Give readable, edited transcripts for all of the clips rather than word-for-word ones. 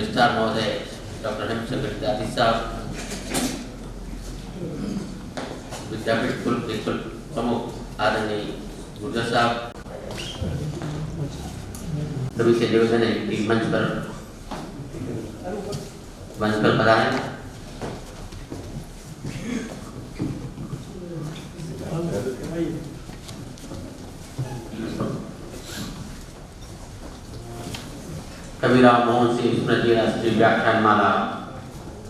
Registrar महोदय doctor Hemshankar विद्यार्थी साहब, विद्यापीठ कुल प्रमुख आदरणीय गुर्जर साहब, सभी से निवेदन है कि मंच पर पधारें। कबीरराव मोहन सिंह स्मृति राष्ट्रीय व्याख्यानमाला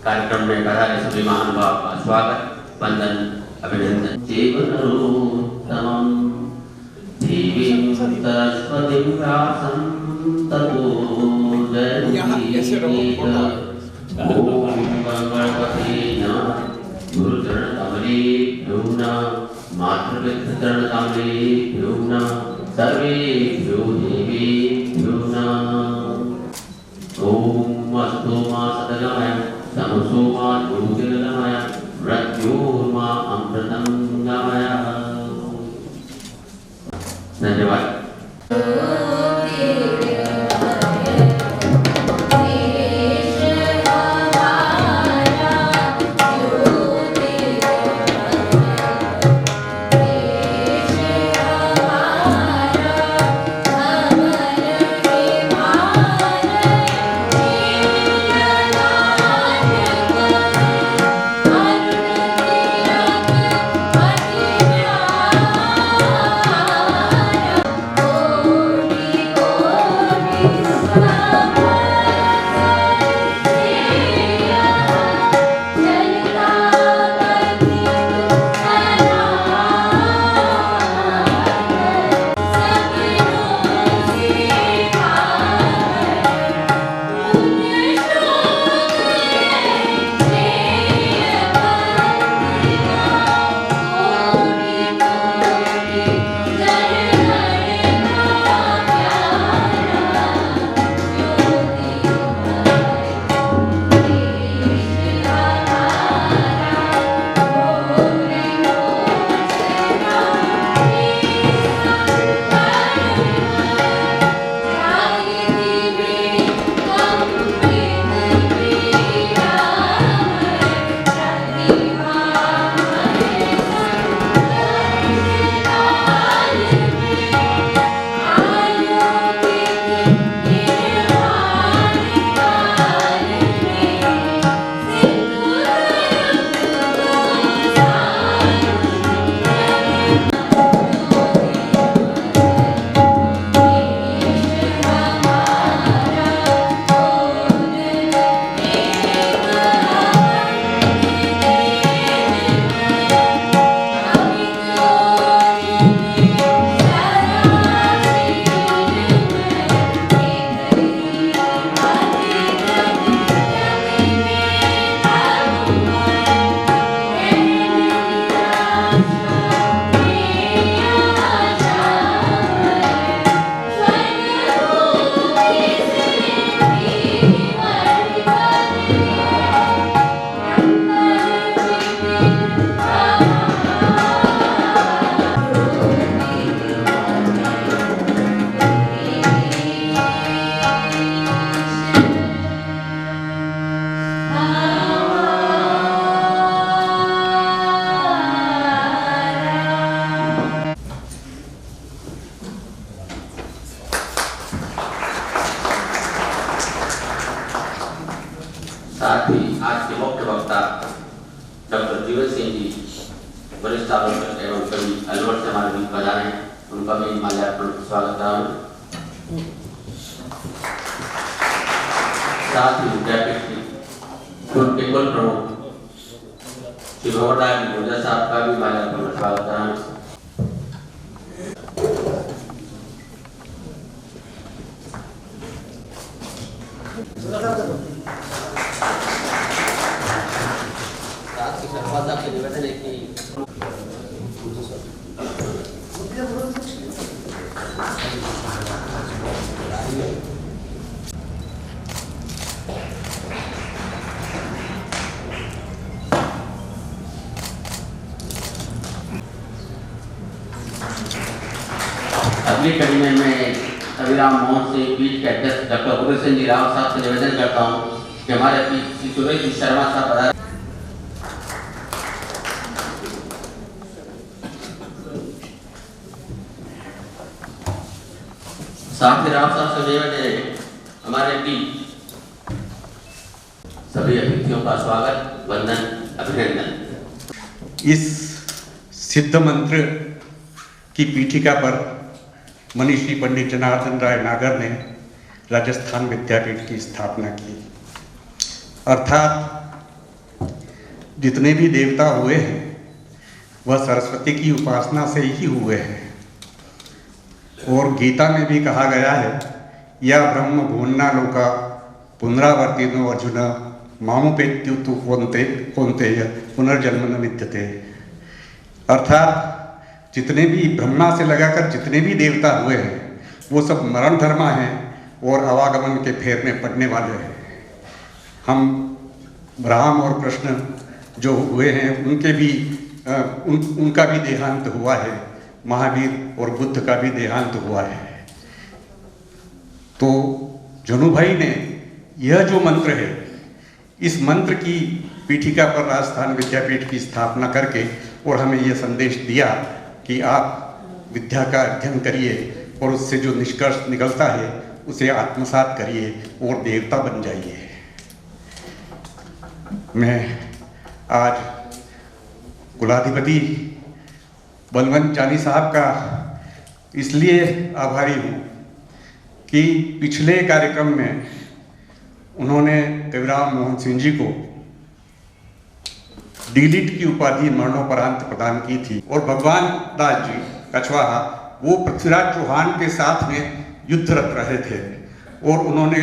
कार्यक्रम में पधारे सभी महानुभाव का स्वागत, वंदन, अभिनंदन। जीवनरूपतमं देवीं सरस्वतीं व्यासं ततो जयमुदीरयेत्। ॐ गणपते नमः। गुरुचरणकमलेभ्यो नमः, मातृपितृचरणकमलेभ्यो नमः, सर्वेभ्यो देवेभ्यो नमः। ओम अस्तु मा सदगमय समसो मा ज्योतिर्गमय मृत्योर्मा अमृतं गमय। धन्यवाद। साथ ही आज के मुख्य वक्ता डॉक्टर जीवन सिंह जी, वरिष्ठ आलोचक एवं कवि, अलवर से हमारे बीच पधारे हैं, उनका भी माल्यार्पण स्वागत है। साथ ही विद्यापीठ के कुल प्रमुख श्री भगवराज गुर्जर साहब का भी माल्यार्पण स्वागत है। सर्वदा के निवेदन है कि अगली कड़ी में मैं कबीराम मोहन सिंह पीठ के अध्यक्ष डॉक्टर गुरु सिंह जी राव साहब से निवेदन करता हूँ कि हमारे पीठ श्री सुरेश जी शर्मा साहब पधारे। साथ ही राव साहब से निवेदन है हमारे पीठ सभी अतिथियों का स्वागत, वंदन, अभिनंदन। इस सिद्ध मंत्र की पीठिका पर मनीषी पंडित जनार्दन राय नागर ने राजस्थान विद्यापीठ की स्थापना की। अर्थात जितने भी देवता हुए हैं वह सरस्वती की उपासना से ही हुए हैं। और गीता में भी कहा गया है, या ब्रह्म भुवना लोका पुनरावर्तिनो अर्जुन मामुपेत्युतु कौन्तेय पुनर्जन्म न विद्यते। अर्थात जितने भी ब्रह्मा से लगाकर जितने भी देवता हुए हैं वो सब मरण धर्मा हैं और आवागमन के फेर में पड़ने वाले हैं। हम राम और कृष्ण जो हुए हैं उनके भी उनका भी देहांत हुआ है, महावीर और बुद्ध का भी देहांत हुआ है। तो जनु भाई ने यह जो मंत्र है, इस मंत्र की पीठिका पर राजस्थान विद्यापीठ की स्थापना करके और हमें यह संदेश दिया कि आप विद्या का अध्ययन करिए और उससे जो निष्कर्ष निकलता है उसे आत्मसात करिए और देवता बन जाइए। मैं आज कुलाधिपति बलवंत चानी साहब का इसलिए आभारी हूँ कि पिछले कार्यक्रम में उन्होंने कबीराम मोहन सिंह जी को डीलिट की उपाधि मरणोपरांत प्रदान की थी और भगवान दास जी कछवाहा वो पृथ्वीराज चौहान के साथ में युद्धरत रहे थे और उन्होंने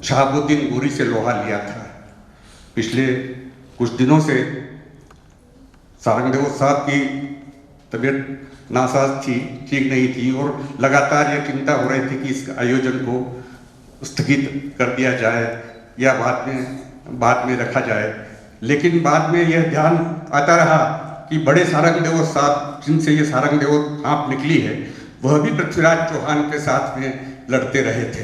शहाबुद्दीन गोरी से लोहा लिया था। पिछले कुछ दिनों से सारंगदेव साहब की तबीयत नासाज थी, ठीक नहीं थी और लगातार यह चिंता हो रही थी कि इस आयोजन को स्थगित कर दिया जाए या बाद में रखा जाए। लेकिन बाद में यह ध्यान आता रहा कि बड़े सारंगदेव साहब जिनसे ये सारंगदेव आप निकली है वह भी पृथ्वीराज चौहान के साथ में लड़ते रहे थे।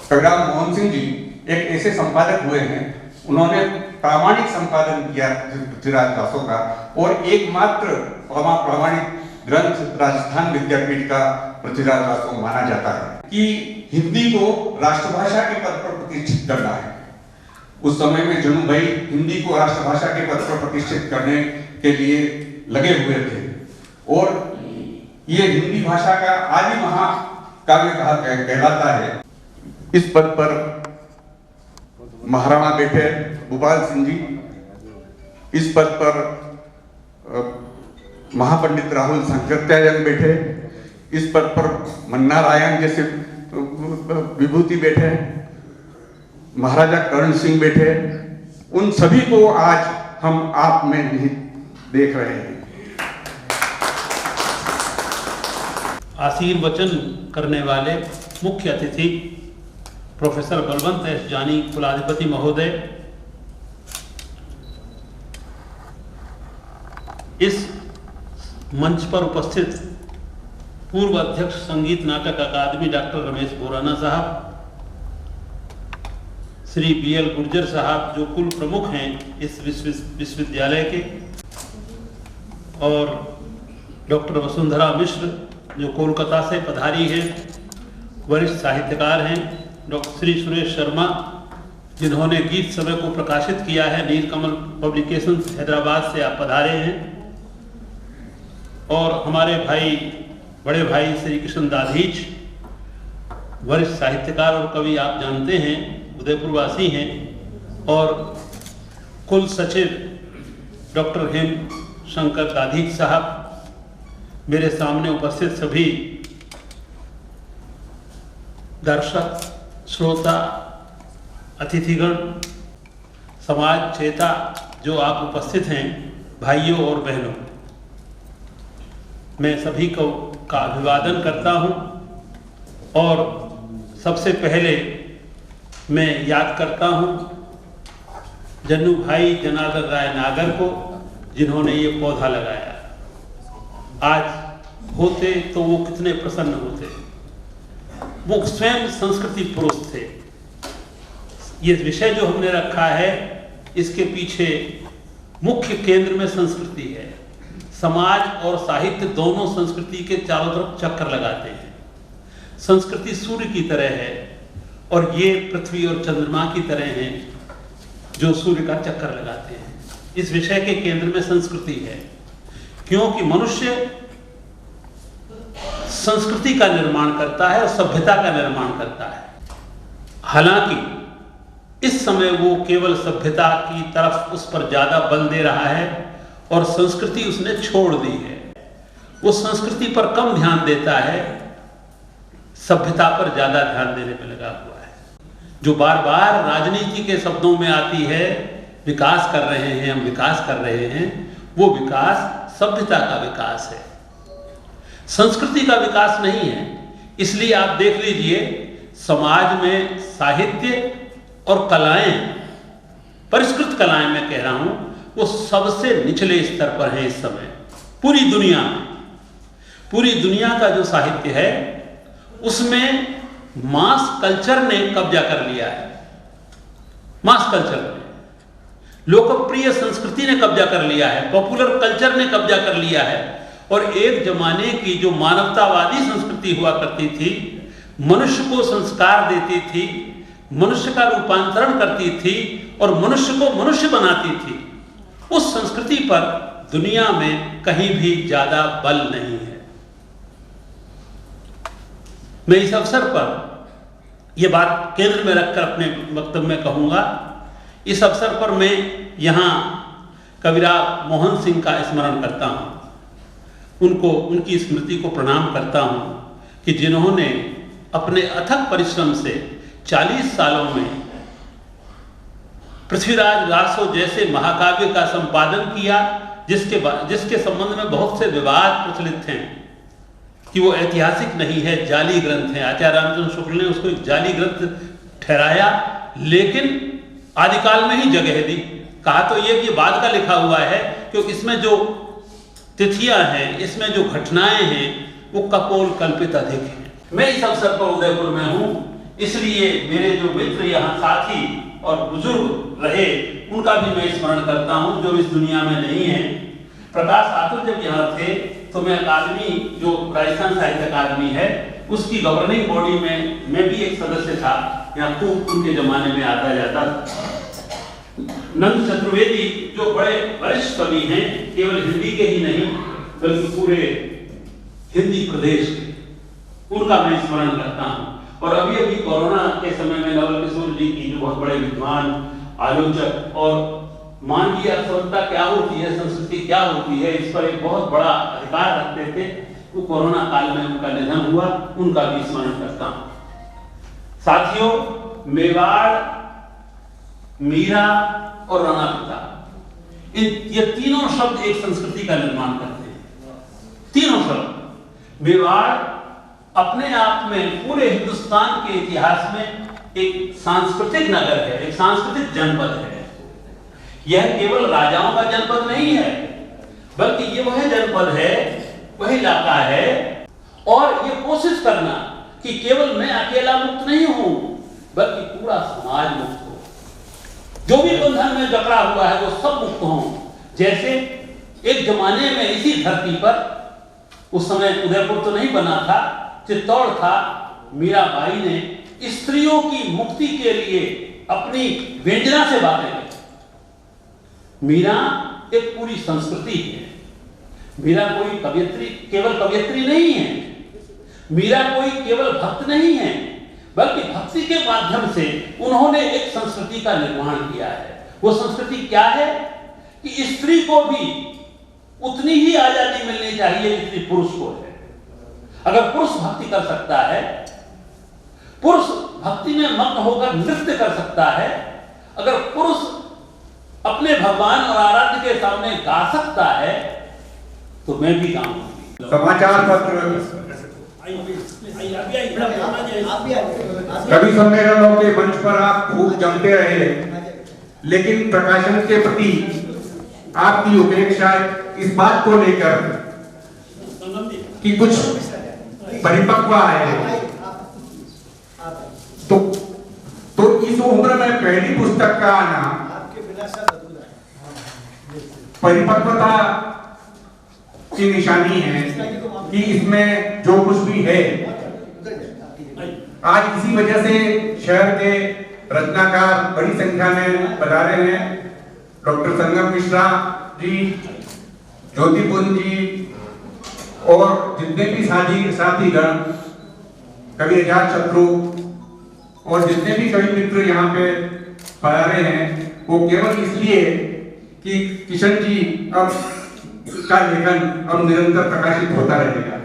कबीराम मोहन सिंह जी एक ऐसे संपादक हुए हैं, उन्होंने प्रामाणिक संपादन किया पृथ्वीराज दासों का और एकमात्र प्रामाणिक ग्रंथ राजस्थान विद्यापीठ का पृथ्वीराज दासों माना जाता है कि हिंदी को राष्ट्रभाषा के पद पर प्रतिष्ठित करना है। उस समय में जनु भाई हिंदी को राष्ट्रभाषा के पद पर प्रतिष्ठित करने के लिए लगे हुए थे और ये हिंदी भाषा का आदि महाकाव्य कहलाता है। इस पद पर महाराणा बैठे भूपाल सिंह जी, इस पद पर महापंडित राहुल सांकृत्यायन बैठे, इस पद पर मन्ना रायन जैसे विभूति बैठे, महाराजा कर्ण सिंह बैठे। उन सभी को आज हम आप में नहीं देख रहे हैं। आशीर्वचन करने वाले मुख्य अतिथि प्रोफेसर बलवंत एस जानी कुलाधिपति महोदय, इस मंच पर उपस्थित पूर्व अध्यक्ष संगीत नाटक अकादमी डॉक्टर रमेश बोराना साहब, श्री BL गुर्जर साहब जो कुल प्रमुख हैं इस विश्वविद्यालय के, और डॉक्टर वसुंधरा मिश्र जो कोलकाता से पधारी हैं, वरिष्ठ साहित्यकार हैं, डॉक्टर श्री सुरेश शर्मा जिन्होंने गीत समय को प्रकाशित किया है, नीलकमल पब्लिकेशंस हैदराबाद से आप पधारे हैं, और हमारे भाई बड़े भाई श्री कृष्ण दाधीच वरिष्ठ साहित्यकार और कवि आप जानते हैं, उदयपुर वासी हैं, और कुल सचिव डॉक्टर हेम शंकर दाधीच साहब, मेरे सामने उपस्थित सभी दर्शक, श्रोता, अतिथिगण, समाज चेता जो आप उपस्थित हैं, भाइयों और बहनों, मैं सभी को का अभिवादन करता हूं। और सबसे पहले मैं याद करता हूं जन्नू भाई जनार्दन राय नागर को, जिन्होंने ये पौधा लगाया। आज होते तो वो कितने प्रसन्न होते। वो स्वयं संस्कृति पुरुष थे। ये विषय जो हमने रखा है, इसके पीछे मुख्य केंद्र में संस्कृति है। समाज और साहित्य दोनों संस्कृति के चारों तरफ चक्कर लगाते हैं। संस्कृति सूर्य की तरह है और ये पृथ्वी और चंद्रमा की तरह हैं जो सूर्य का चक्कर लगाते हैं। इस विषय के केंद्र में संस्कृति है, क्योंकि मनुष्य संस्कृति का निर्माण करता है और सभ्यता का निर्माण करता है। हालांकि इस समय वो केवल सभ्यता की तरफ उस पर ज्यादा बल दे रहा है और संस्कृति उसने छोड़ दी है। वो संस्कृति पर कम ध्यान देता है, सभ्यता पर ज्यादा ध्यान देने में लगा हुआ है। जो बार बार राजनीति के शब्दों में आती है, विकास कर रहे हैं, हम विकास कर रहे हैं, वो विकास सभ्यता का विकास है, संस्कृति का विकास नहीं है। इसलिए आप देख लीजिए, समाज में साहित्य और कलाएं, परिष्कृत कलाएं मैं कह रहा हूं, वो सबसे निचले स्तर पर है इस समय पूरी दुनिया में। पूरी दुनिया का जो साहित्य है उसमें मास कल्चर ने कब्जा कर लिया है। मास कल्चर ने, लोकप्रिय संस्कृति ने कब्जा कर लिया है, पॉपुलर कल्चर ने कब्जा कर लिया है। और एक जमाने की जो मानवतावादी संस्कृति हुआ करती थी, मनुष्य को संस्कार देती थी, मनुष्य का रूपांतरण करती थी और मनुष्य को मनुष्य बनाती थी, उस संस्कृति पर दुनिया में कहीं भी ज्यादा बल नहीं है। मैं इस अवसर पर यह बात केंद्र में रखकर अपने वक्तव्य में कहूंगा। इस अवसर पर मैं यहाँ कविराज मोहन सिंह का स्मरण करता हूँ, उनकी स्मृति को प्रणाम करता हूँ कि जिन्होंने अपने अथक परिश्रम से 40 सालों में पृथ्वीराज रासो जैसे महाकाव्य का संपादन किया, जिसके संबंध में बहुत से विवाद प्रचलित हैं कि वो ऐतिहासिक नहीं है, जाली ग्रंथ है। आचार्य रामचंद्र शुक्ल ने उसको एक जाली ग्रंथ ठहराया, लेकिन आदिकाल में ही जगह दी। कहा तो ये बाद का लिखा हुआ है, क्योंकि इसमें जो तिथियां हैं, इसमें जो घटनाएं हैं, वो कपोल कल्पित अधिक हैं। मैं इस अवसर पर उदयपुर में हूं, इसलिए मेरे जो मित्र यहाँ साथी और बुजुर्ग रहे, उनका भी मैं स्मरण करता हूं जो इस दुनिया में नहीं है। प्रकाश आतुर जब यहाँ थे तो मैं अकादमी, जो राजस्थान साहित्य अकादमी है, उसकी गवर्निंग बॉडी में मैं भी एक सदस्य था। यहाँ खूब उनके जमाने में आता जाता। नंद चतुर्वेदी जो बड़े वरिष्ठ कवि हैं, केवल हिंदी के ही नहीं बल्कि पूरे हिंदी प्रदेश के, उनका मैं स्मरण करता हूँ। और अभी अभी कोरोना के समय में नवल किशोर जी की, जो बहुत बड़े विद्वान, आलोचक और मानवीय अक्षमता क्या होती है, संस्कृति क्या होती है, इस पर एक बहुत बड़ा अधिकार रखते थे, वो कोरोना काल में उनका निधन हुआ, उनका भी स्मरण करता हूँ। साथियों, मेवाड़, मीरा और रणापिता, ये तीनों शब्द एक संस्कृति का निर्माण करते हैं। तीनों शब्द। मेवाड़ अपने आप में पूरे हिंदुस्तान के इतिहास में एक सांस्कृतिक नगर है, एक सांस्कृतिक जनपद है। यह केवल राजाओं का जनपद नहीं है, बल्कि ये वह जनपद है, वह इलाका है। और ये कोशिश करना कि केवल मैं अकेला मुक्त नहीं हूं, बल्कि पूरा समाज मुक्त हो, जो भी बंधन में जकड़ा हुआ है वो सब मुक्त हो। जैसे एक जमाने में इसी धरती पर, उस समय उदयपुर तो नहीं बना था, चित्तौड़ था, मीराबाई ने स्त्रियों की मुक्ति के लिए अपनी व्यंजना से बातें की। मीरा एक पूरी संस्कृति है। मीरा कोई कवयित्री, केवल कवयित्री नहीं है। मीरा कोई केवल भक्त नहीं है, बल्कि भक्ति के माध्यम से उन्होंने एक संस्कृति का निर्माण किया है। वो संस्कृति क्या है कि स्त्री को भी उतनी ही आजादी मिलनी चाहिए जितनी पुरुष को है। अगर पुरुष भक्ति कर सकता है, पुरुष भक्ति में मग्न होकर नृत्य कर सकता है, अगर पुरुष अपने भगवान और आराध्य के सामने गा सकता है, तो मैं भी गाऊंगी। समाचार पत्र, कवि सम्मेलनों के मंच पर आप खूब जमते रहे, लेकिन प्रकाशन के प्रति आपकी उपेक्षा इस बात को लेकर कि कुछ परिपक्व आए, तो इस उम्र में पहली पुस्तक का आना परिपक्वता की निशानी है कि इसमें जो कुछ भी है। आज इसी वजह से शहर के रचनाकार बड़ी संख्या में पधारे हैं। डॉक्टर संगम मिश्रा जी, ज्योतिपुंज जी और जितने भी साथीगण, कवि आजाद शत्रु और जितने भी कवि मित्र यहाँ पे पधारे हैं, वो केवल इसलिए कि किशन जी अब का लेखन अब निरंतर प्रकाशित होता रहेगा।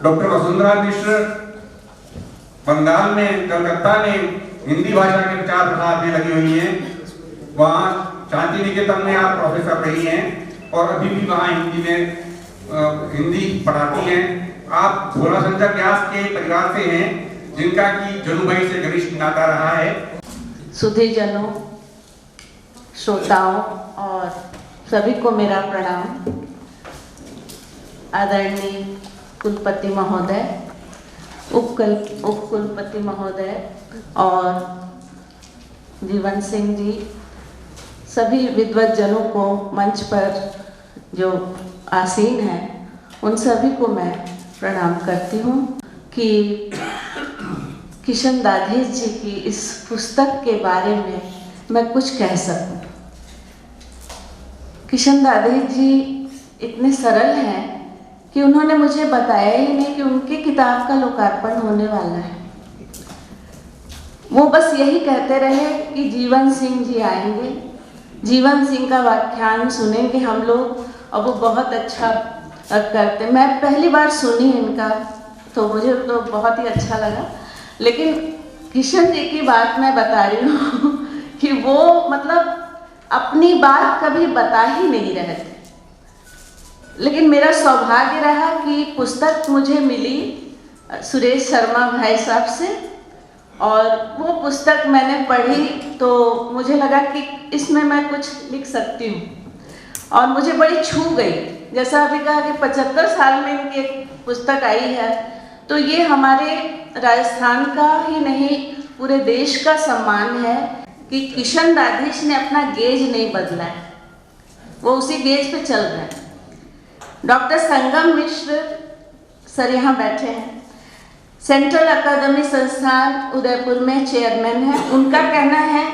डॉक्टर वसुंधरा मिश्र बंगाल में, कलकत्ता में हिंदी भाषा के प्रचार प्रसार में लगी हुई हैं। वहाँ शांति निकेतन में आप प्रोफेसर रही हैं और अभी भी वहाँ हिंदी में हिंदी पढ़ाती हैं। आप भोला शंकर व्यास के परिवार से हैं, जिनका की जनुभाई से घनिष्ठ नाता रहा है। सुधीजनों, श्रोताओं और सभी को मेरा प्रणाम। आदरणीय कुलपति महोदय, उप कुलपति महोदय और जीवन सिंह जी, सभी विद्वत जनों को मंच पर जो आसीन हैं, उन सभी को मैं प्रणाम करती हूँ कि किशन दाधीच जी की इस पुस्तक के बारे में मैं कुछ कह सकूं। किशन दाधीच जी इतने सरल हैं कि उन्होंने मुझे बताया ही नहीं कि उनकी किताब का लोकार्पण होने वाला है। वो बस यही कहते रहे कि जीवन सिंह जी आएंगे, जीवन सिंह का व्याख्यान सुनेंगे हम लोग, और वो बहुत अच्छा करते। मैं पहली बार सुनी इनका, तो मुझे तो बहुत ही अच्छा लगा। लेकिन किशन जी की बात मैं बता रही हूँ कि वो मतलब अपनी बात कभी बता ही नहीं रहे थे। लेकिन मेरा सौभाग्य रहा कि पुस्तक मुझे मिली सुरेश शर्मा भाई साहब से, और वो पुस्तक मैंने पढ़ी तो मुझे लगा कि इसमें मैं कुछ लिख सकती हूँ, और मुझे बड़ी छू गई। जैसा अभी कहा कि 75 साल में इनकी एक पुस्तक आई है, तो ये हमारे राजस्थान का ही नहीं पूरे देश का सम्मान है कि किशन दाधीच ने अपना गेज नहीं बदला है, वो उसी गेज पे चल रहे हैं। डॉक्टर संगम मिश्र सर यहाँ बैठे हैं, सेंट्रल अकादमी संस्थान उदयपुर में चेयरमैन है। उनका कहना है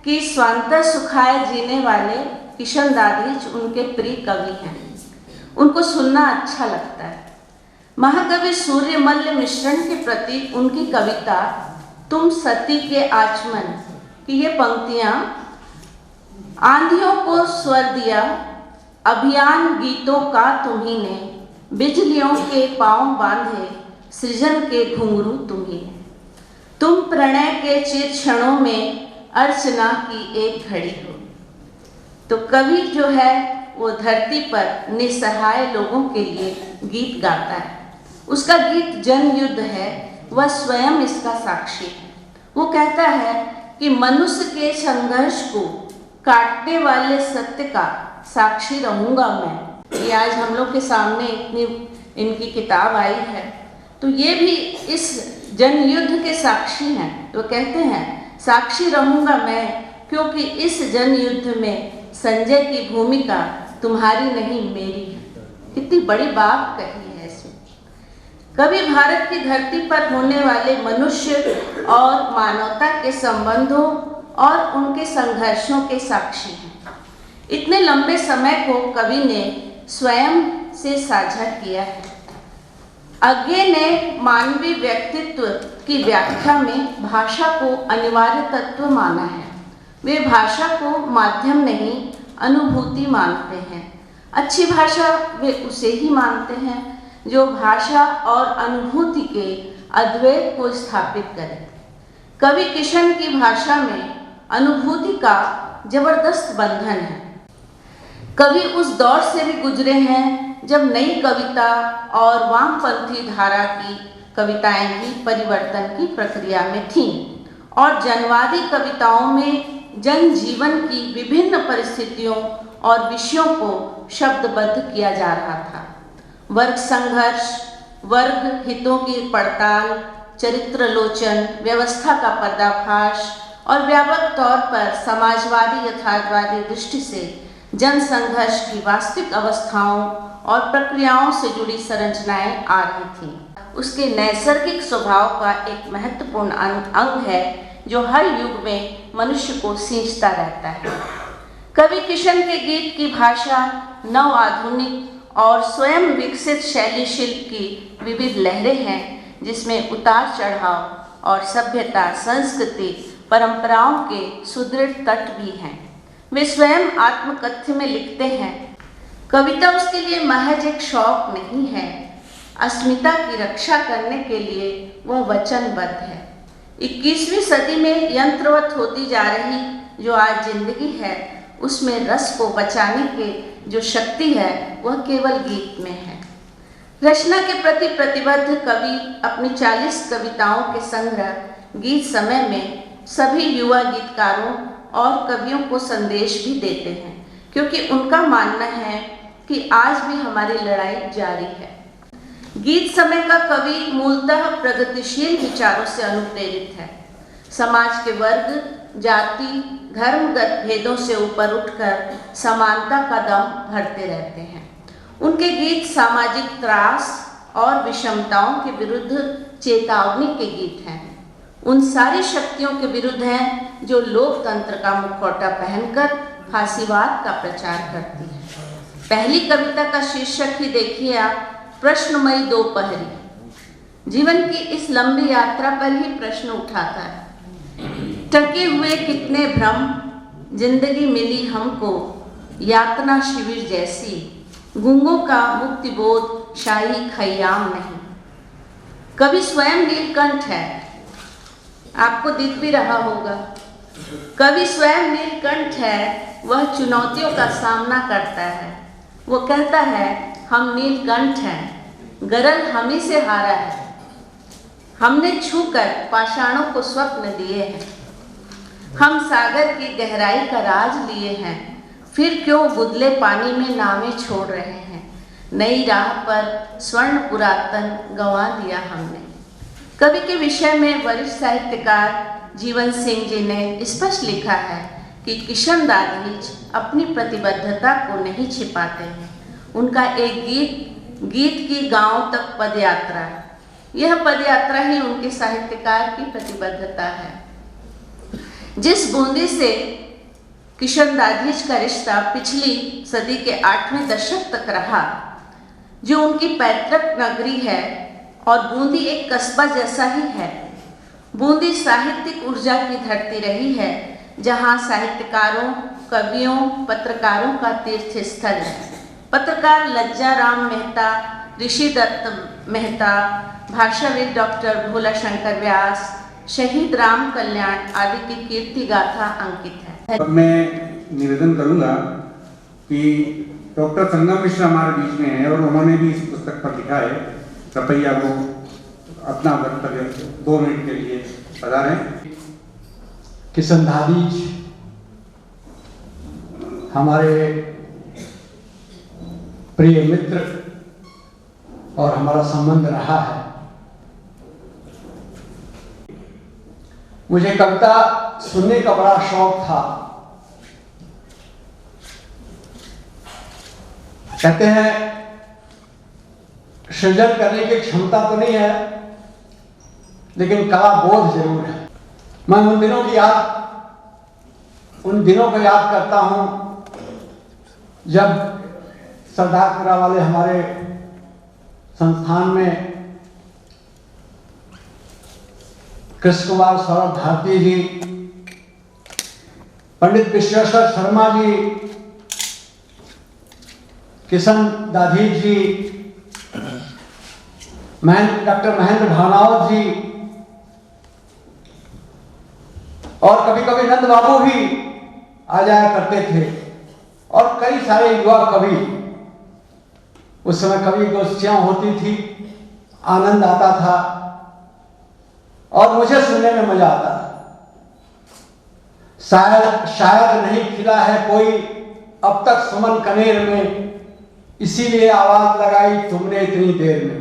कि स्वांतः सुखाय जीने वाले किशन दाधीच उनके प्रिय कवि हैं, उनको सुनना अच्छा लगता है। महाकवि सूर्यमल्ल मिश्रण के प्रति उनकी कविता तुम सती के आचमन की ये पंक्तियाँ, आंधियों को स्वर दिया अभियान गीतों का तुम्ही ने, बिजलियों के पांव बांधे सृजन के घुंघरू तुम्ही ने, तुम प्रणय के चिर क्षणों में अर्चना की एक घड़ी हो। तो कवि जो है वो धरती पर निसहाय लोगों के लिए गीत गाता है। उसका गीत जनयुद्ध है, वह स्वयं इसका साक्षी है। वो कहता है कि मनुष्य के संघर्ष को काटने वाले सत्य का साक्षी रहूंगा मैं। ये आज हम लोग के सामने इतनी इनकी किताब आई है, तो ये भी इस जनयुद्ध के साक्षी हैं। वो कहते हैं साक्षी रहूंगा मैं, क्योंकि इस जनयुद्ध में संजय की भूमिका तुम्हारी नहीं मेरी है। कितनी बड़ी बात कही है इसमें। कवि भारत की धरती पर होने वाले मनुष्य और मानवता के संबंधों और उनके संघर्षों के साक्षी हैं। इतने लंबे समय को कवि ने स्वयं से साझा किया है। अज्ञे ने मानवीय व्यक्तित्व की व्याख्या में भाषा को अनिवार्य तत्व माना है। वे भाषा को माध्यम नहीं अनुभूति मानते हैं। अच्छी भाषा वे उसे ही मानते हैं जो भाषा और अनुभूति के अद्वैत को स्थापित करे। कवि किशन की भाषा में अनुभूति का जबरदस्त बंधन है। कवि उस दौर से भी गुजरे हैं जब नई कविता और वामपंथी धारा की कविताएं भी परिवर्तन की प्रक्रिया में थीं, और जनवादी कविताओं में जनजीवन की विभिन्न परिस्थितियों और विषयों को शब्दबद्ध किया जा रहा था। वर्ग संघर्ष, वर्ग हितों की पड़ताल, चरित्रलोचन, व्यवस्था का पर्दाफाश और व्यापक तौर पर समाजवादी यथार्थवादी दृष्टि से जन संघर्ष की वास्तविक अवस्थाओं और प्रक्रियाओं से जुड़ी संरचनाएं आ रही थीं। उसके नैसर्गिक स्वभाव का एक महत्वपूर्ण अंग है जो हर युग में मनुष्य को सींचता रहता है। कवि किशन के गीत की भाषा नव आधुनिक और स्वयं विकसित शैली शिल्प की विविध लहरें हैं, जिसमें उतार चढ़ाव और सभ्यता, संस्कृति, परंपराओं के सुदृढ़ तट भी हैं। वे स्वयं आत्मकथ्य में लिखते हैं, कविता उसके लिए महज एक शौक नहीं है, अस्मिता की रक्षा करने के लिए वह वचनबद्ध है। 21वीं सदी में यंत्रवत होती जा रही जो आज जिंदगी है, उसमें रस को बचाने के जो शक्ति है वह केवल गीत में है। रचना के प्रति प्रतिबद्ध कवि अपनी 40 कविताओं के संग्रह गीत समय में सभी युवा गीतकारों और कवियों को संदेश भी देते हैं, क्योंकि उनका मानना है कि आज भी हमारी लड़ाई जारी है। गीत समय का कवि मूलतः प्रगतिशील विचारों से अनुप्रेरित है। समाज के वर्ग, जाति, धर्मगत भेदों से ऊपर उठकर समानता का दम भरते रहते हैं। उनके गीत सामाजिक त्रास और विषमताओं के विरुद्ध चेतावनी के गीत हैं। उन सारी शक्तियों के विरुद्ध हैं जो लोकतंत्र का मुखौटा पहनकर फांसीवाद का प्रचार करती है। पहली कविता का शीर्षक ही देखिए आप, प्रश्नमयी दोपहरी। जीवन की इस लंबी यात्रा पर ही प्रश्न उठाता है। टके हुए कितने भ्रम, जिंदगी मिली हमको यातना शिविर जैसी, गूंगों का मुक्ति बोध शाही खयाम नहीं। कवि स्वयं नीलकंठ है, आपको दिख भी रहा होगा। कवि स्वयं नीलकंठ है, वह चुनौतियों का सामना करता है। वो कहता है, हम नीलकंठ हैं, गरल हम ही से हारा है। हमने छूकर पाषाणों को स्वप्न दिए हैं, हम सागर की गहराई का राज लिए हैं, फिर क्यों बुदले पानी में नावें छोड़ रहे हैं। नई राह पर स्वर्ण पुरातन गंवा दिया हमने। कवि के विषय में वरिष्ठ साहित्यकार जीवन सिंह जी ने स्पष्ट लिखा है कि किशन दाधीच अपनी प्रतिबद्धता को नहीं छिपाते हैं। उनका एक गीत की गांव तक पदयात्रा है। यह पदयात्रा ही उनके साहित्यकार की प्रतिबद्धता है। जिस बूंदी से किशन दाधीच का रिश्ता पिछली सदी के 8वें दशक तक रहा, जो उनकी पैतृक नगरी है, और बूंदी एक कस्बा जैसा ही है। बूंदी साहित्यिक ऊर्जा की धरती रही है, जहाँ साहित्यकारों, कवियों, पत्रकारों का तीर्थ स्थल है। पत्रकार लज्जा राम मेहता, ऋषि दत्त मेहता, भाषाविद डॉक्टर भोला शंकर व्यास, शहीद राम कल्याण आदि की कीर्ति गाथा अंकित है। अब मैं निवेदन करूंगा कि डॉक्टर संगम मिश्र हमारे बीच में हैं और उन्होंने भी इस पुस्तक पर लिखा है। कृपया वो अपना वक्तव्य 2 मिनट के लिए पधारें। किशन दाधीच हमारे प्रिय मित्र और हमारा संबंध रहा है। मुझे कविता सुनने का बड़ा शौक था। कहते हैं सृजन करने की क्षमता तो नहीं है, लेकिन कला बोध जरूर है। मैं उन दिनों को याद करता हूं जब सरदारपुरा वाले हमारे संस्थान में कृष्ण कुमार सौरभ भारती जी, पंडित विश्वेश्वर शर्मा जी, किशन दाधीच जी, डॉक्टर महेंद्र भानावत जी और कभी कभी नंद बाबू भी आ जाया करते थे, और कई सारे युवा कवि। उस समय कवि गोष्ठियां होती थी, आनंद आता था और मुझे सुनने में मजा आता था। शायद नहीं खिला है कोई अब तक सुमन कनेर में, इसीलिए आवाज लगाई तुमने इतनी देर में।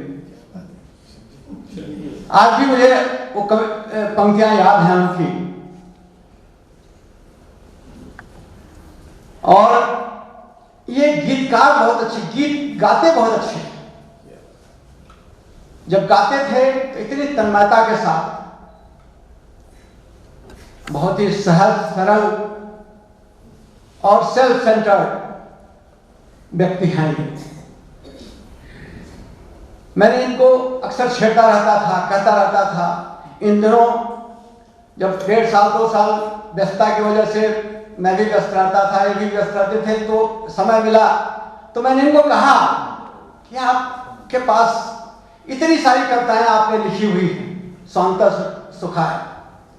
आज भी मुझे वो पंक्तियां याद हैं उनकी। और ये गीतकार बहुत अच्छे, गीत गाते बहुत अच्छे। जब गाते थे तो इतनी तन्मयता के साथ, बहुत ही सहज सरल और सेल्फ सेंटर्ड व्यक्ति हैं ये। मैंने इनको अक्सर छेड़ता रहता था, कहता रहता था। इन दिनों जब 1.5 साल 2 साल व्यस्तता की वजह से मैं भी व्यस्त रहता था, ये भी व्यस्त रहते थे, तो समय मिला तो मैंने इनको कहा कि आपके पास इतनी सारी कविताएं आपने लिखी हुई हैं, स्वांतः सुखाय,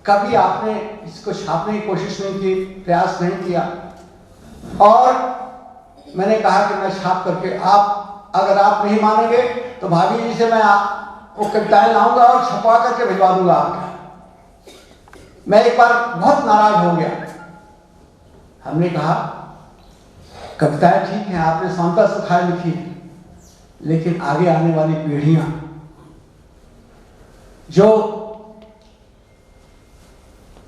कभी आपने इसको छापने की कोशिश नहीं की, प्रयास नहीं किया। और मैंने कहा कि मैं छाप करके, आप अगर आप नहीं मानेंगे तो भाभी जी से मैं वो कविताएं लाऊंगा और छपवा करके भिजवा दूंगा आपके। मैं एक बार बहुत नाराज हो गया। हमने कहा कविताएं ठीक हैं, आपने स्वांतः सुखाय लिखी, लेकिन आगे आने वाली पीढ़ियां जो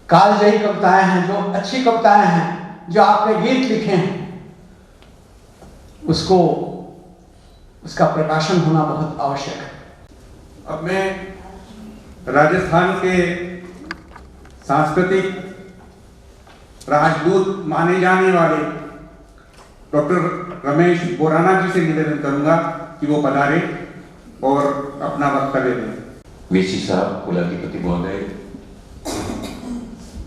कालजयी कविताएं हैं, जो अच्छी कविताएं हैं, जो आपने गीत लिखे हैं, उसका प्रकाशन होना बहुत आवश्यक है। अब मैं राजस्थान के सांस्कृतिक राजदूत माने जाने वाले डॉक्टर रमेश बोराना जी से निवेदन करूंगा कि वो पधारे और अपना वक्तव्य दें। वीसी साहब, कुलाधिपति महोदय,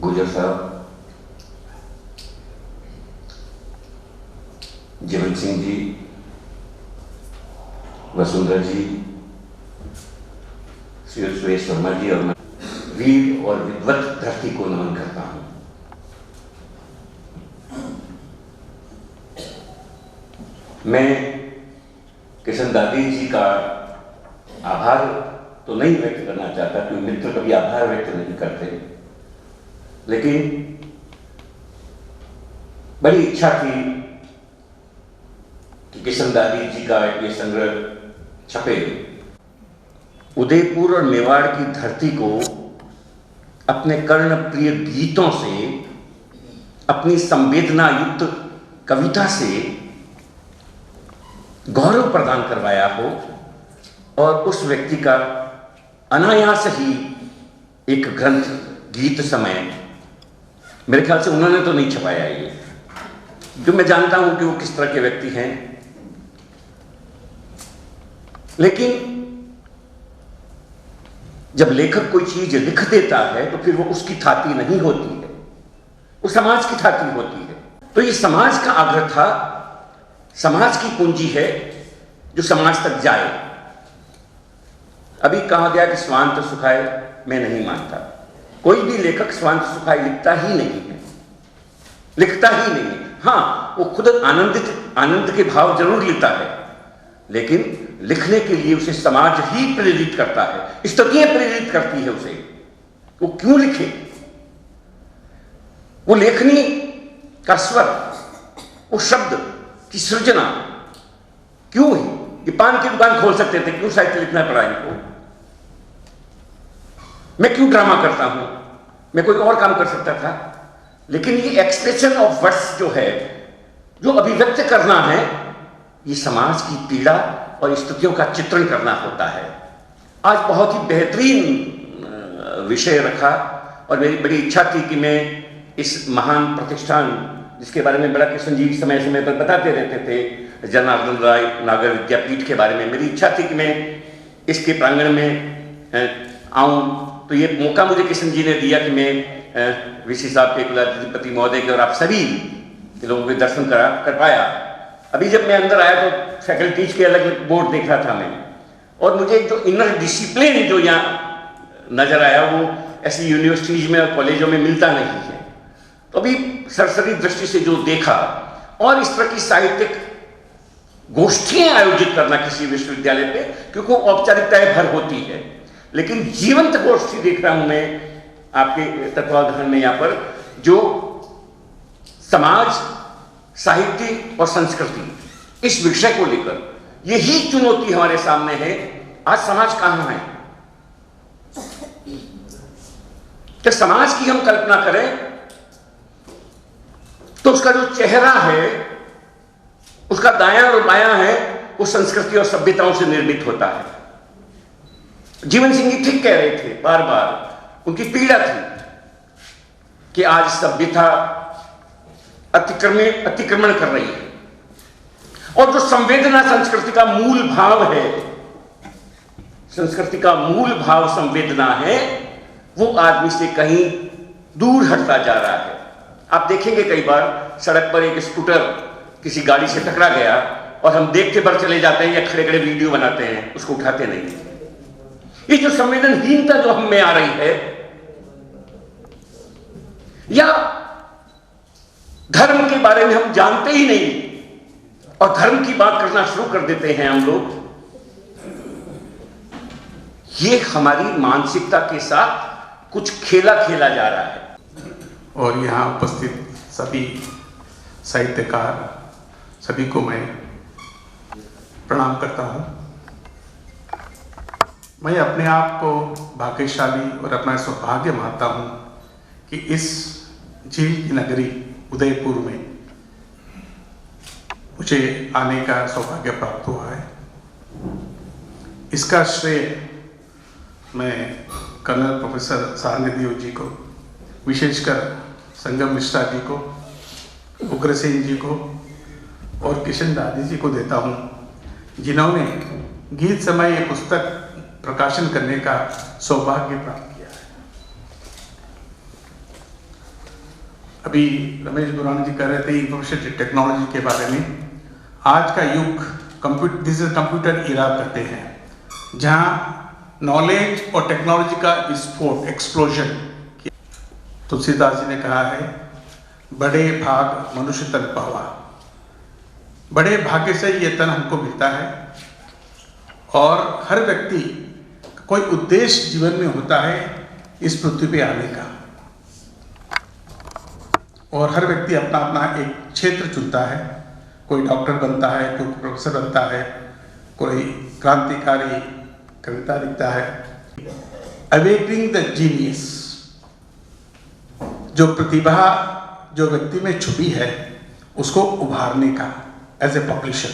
गुजर साहब, जीवन सिंह जी, वसुंधरा जी, श्री सुरेश वर्मा जी और मैं वीर और विद्वत धरती को नमन करता हूं। मैं किशन दादी जी का आभार तो नहीं व्यक्त करना चाहता, क्योंकि मित्र कभी आभार व्यक्त नहीं करते, लेकिन बड़ी इच्छा थी कि किशन दादी जी का ये संग्रह छपे। उदयपुर और मेवाड़ की धरती को अपने कर्णप्रिय गीतों से, अपनी संवेदना युक्त कविता से गौरव प्रदान करवाया हो, और उस व्यक्ति का अनायास ही एक ग्रंथ गीत समय, मेरे ख्याल से उन्होंने तो नहीं छपाया ये, जो मैं जानता हूं कि वो किस तरह के व्यक्ति हैं, लेकिन जब लेखक कोई चीज लिख देता है तो फिर वो उसकी थाती नहीं होती है, वो समाज की थाती होती है। तो ये समाज का आग्रह था, समाज की पूंजी है जो समाज तक जाए। अभी कहा गया कि स्वांत सुखाय, मैं नहीं मानता। कोई भी लेखक स्वांत सुखाय लिखता ही नहीं है, लिखता ही नहीं है। हाँ, वो खुद आनंद के भाव जरूर लेता है, लेकिन लिखने के लिए उसे समाज ही प्रेरित करता है, स्थितियां प्रेरित करती है उसे। वो क्यों लिखे? वो लेखनी का स्वर, वो शब्द की सृजना क्यों है? ये पान की दुकान खोल सकते थे, क्यों साहित्य लिखना पड़ा इनको? मैं क्यों ड्रामा करता हूं? मैं कोई और काम कर सकता था। लेकिन ये एक्सप्रेशन ऑफ वर्ड्स जो है, जो अभिव्यक्त करना है, ये समाज की पीड़ा और स्थितियों का चित्रण करना होता है। आज बहुत ही बेहतरीन विषय रखा, और मेरी बड़ी इच्छा थी कि मैं इस महान प्रतिष्ठान, जिसके बारे में बड़ा किशन जी समय समय पर बताते रहते थे, जनार्दन राय नागर विद्यापीठ के बारे में, मेरी इच्छा थी कि मैं इसके प्रांगण में आऊं। तो ये मौका मुझे किशन जी ने दिया कि मैं वीसी साहब के, कुलाधिपति महोदय के और आप सभी लोगों के दर्शन कर पाया। अभी जब मैं अंदर आया तो फैकल्टीज के अलग बोर्ड देख रहा था मैं, और मुझे जो इनर डिसिप्लिन जो यहाँ नजर आया, वो ऐसी यूनिवर्सिटीज में और कॉलेजों में मिलता नहीं है। तो अभी सरसरी दृष्टि से जो देखा, और इस तरह की साहित्यिक गोष्ठियां आयोजित करना किसी विश्वविद्यालय पे, क्योंकि वो औपचारिकताएं भर होती है, लेकिन जीवंत गोष्ठी देख रहा हूं मैं आपके तत्वावधान में यहाँ पर, जो समाज साहित्य और संस्कृति, इस विषय को लेकर यही चुनौती हमारे सामने है। आज समाज कहां है? कि समाज की हम कल्पना करें तो उसका जो चेहरा है, उसका दायां और बायां है, वो संस्कृति और सभ्यताओं से निर्मित होता है। जीवन सिंह जी ठीक कह रहे थे, बार बार उनकी पीड़ा थी कि आज सभ्यता अतिक्रमण कर रही है, और जो संवेदना संस्कृति का मूल भाव है, संस्कृति का मूल भाव संवेदना है, वो आदमी से कहीं दूर हटता जा रहा है। आप देखेंगे कई बार सड़क पर एक स्कूटर किसी गाड़ी से टकरा गया और हम देखते बढ़ चले जाते हैं या खड़े खड़े वीडियो बनाते हैं, उसको उठाते नहीं। ये जो संवेदनहीनता जो हम में आ रही है, या धर्म के बारे में हम जानते ही नहीं और धर्म की बात करना शुरू कर देते हैं हम लोग, ये हमारी मानसिकता के साथ कुछ खेला खेला जा रहा है। और यहाँ उपस्थित सभी साहित्यकार, सभी को मैं प्रणाम करता हूँ। मैं अपने आप को भाग्यशाली और अपना सौभाग्य मानता हूँ कि इस झील की नगरी उदयपुर में मुझे आने का सौभाग्य प्राप्त हुआ है। इसका श्रेय मैं कर्नल प्रोफेसर सहानिधि जी को, विशेषकर संगम मिश्रा जी को, उग्रसेन जी को और किशन दादी जी को देता हूँ, जिन्होंने गीत समय ये पुस्तक प्रकाशन करने का सौभाग्य प्राप्त किया है। अभी रमेश गुरानी जी कह रहे थे इंफॉर्मेशन टेक्नोलॉजी के बारे में। आज का युग कंप्यूटर इरा कहते हैं, जहाँ नॉलेज और टेक्नोलॉजी का विस्फोट, एक्सप्लोजन। तुलसीदास जी ने कहा है, बड़े भाग मनुष्य तन पावा। बड़े भाग्य से ये तन हमको मिलता है, और हर व्यक्ति कोई उद्देश्य जीवन में होता है इस पृथ्वी पे आने का, और हर व्यक्ति अपना अपना एक क्षेत्र चुनता है। कोई डॉक्टर बनता है, कोई प्रोफेसर बनता है, कोई क्रांतिकारी कविता लिखता है। अवेकनिंग द जीनियस, जो प्रतिभा जो व्यक्ति में छुपी है उसको उभारने का, एज ए पब्लिशर।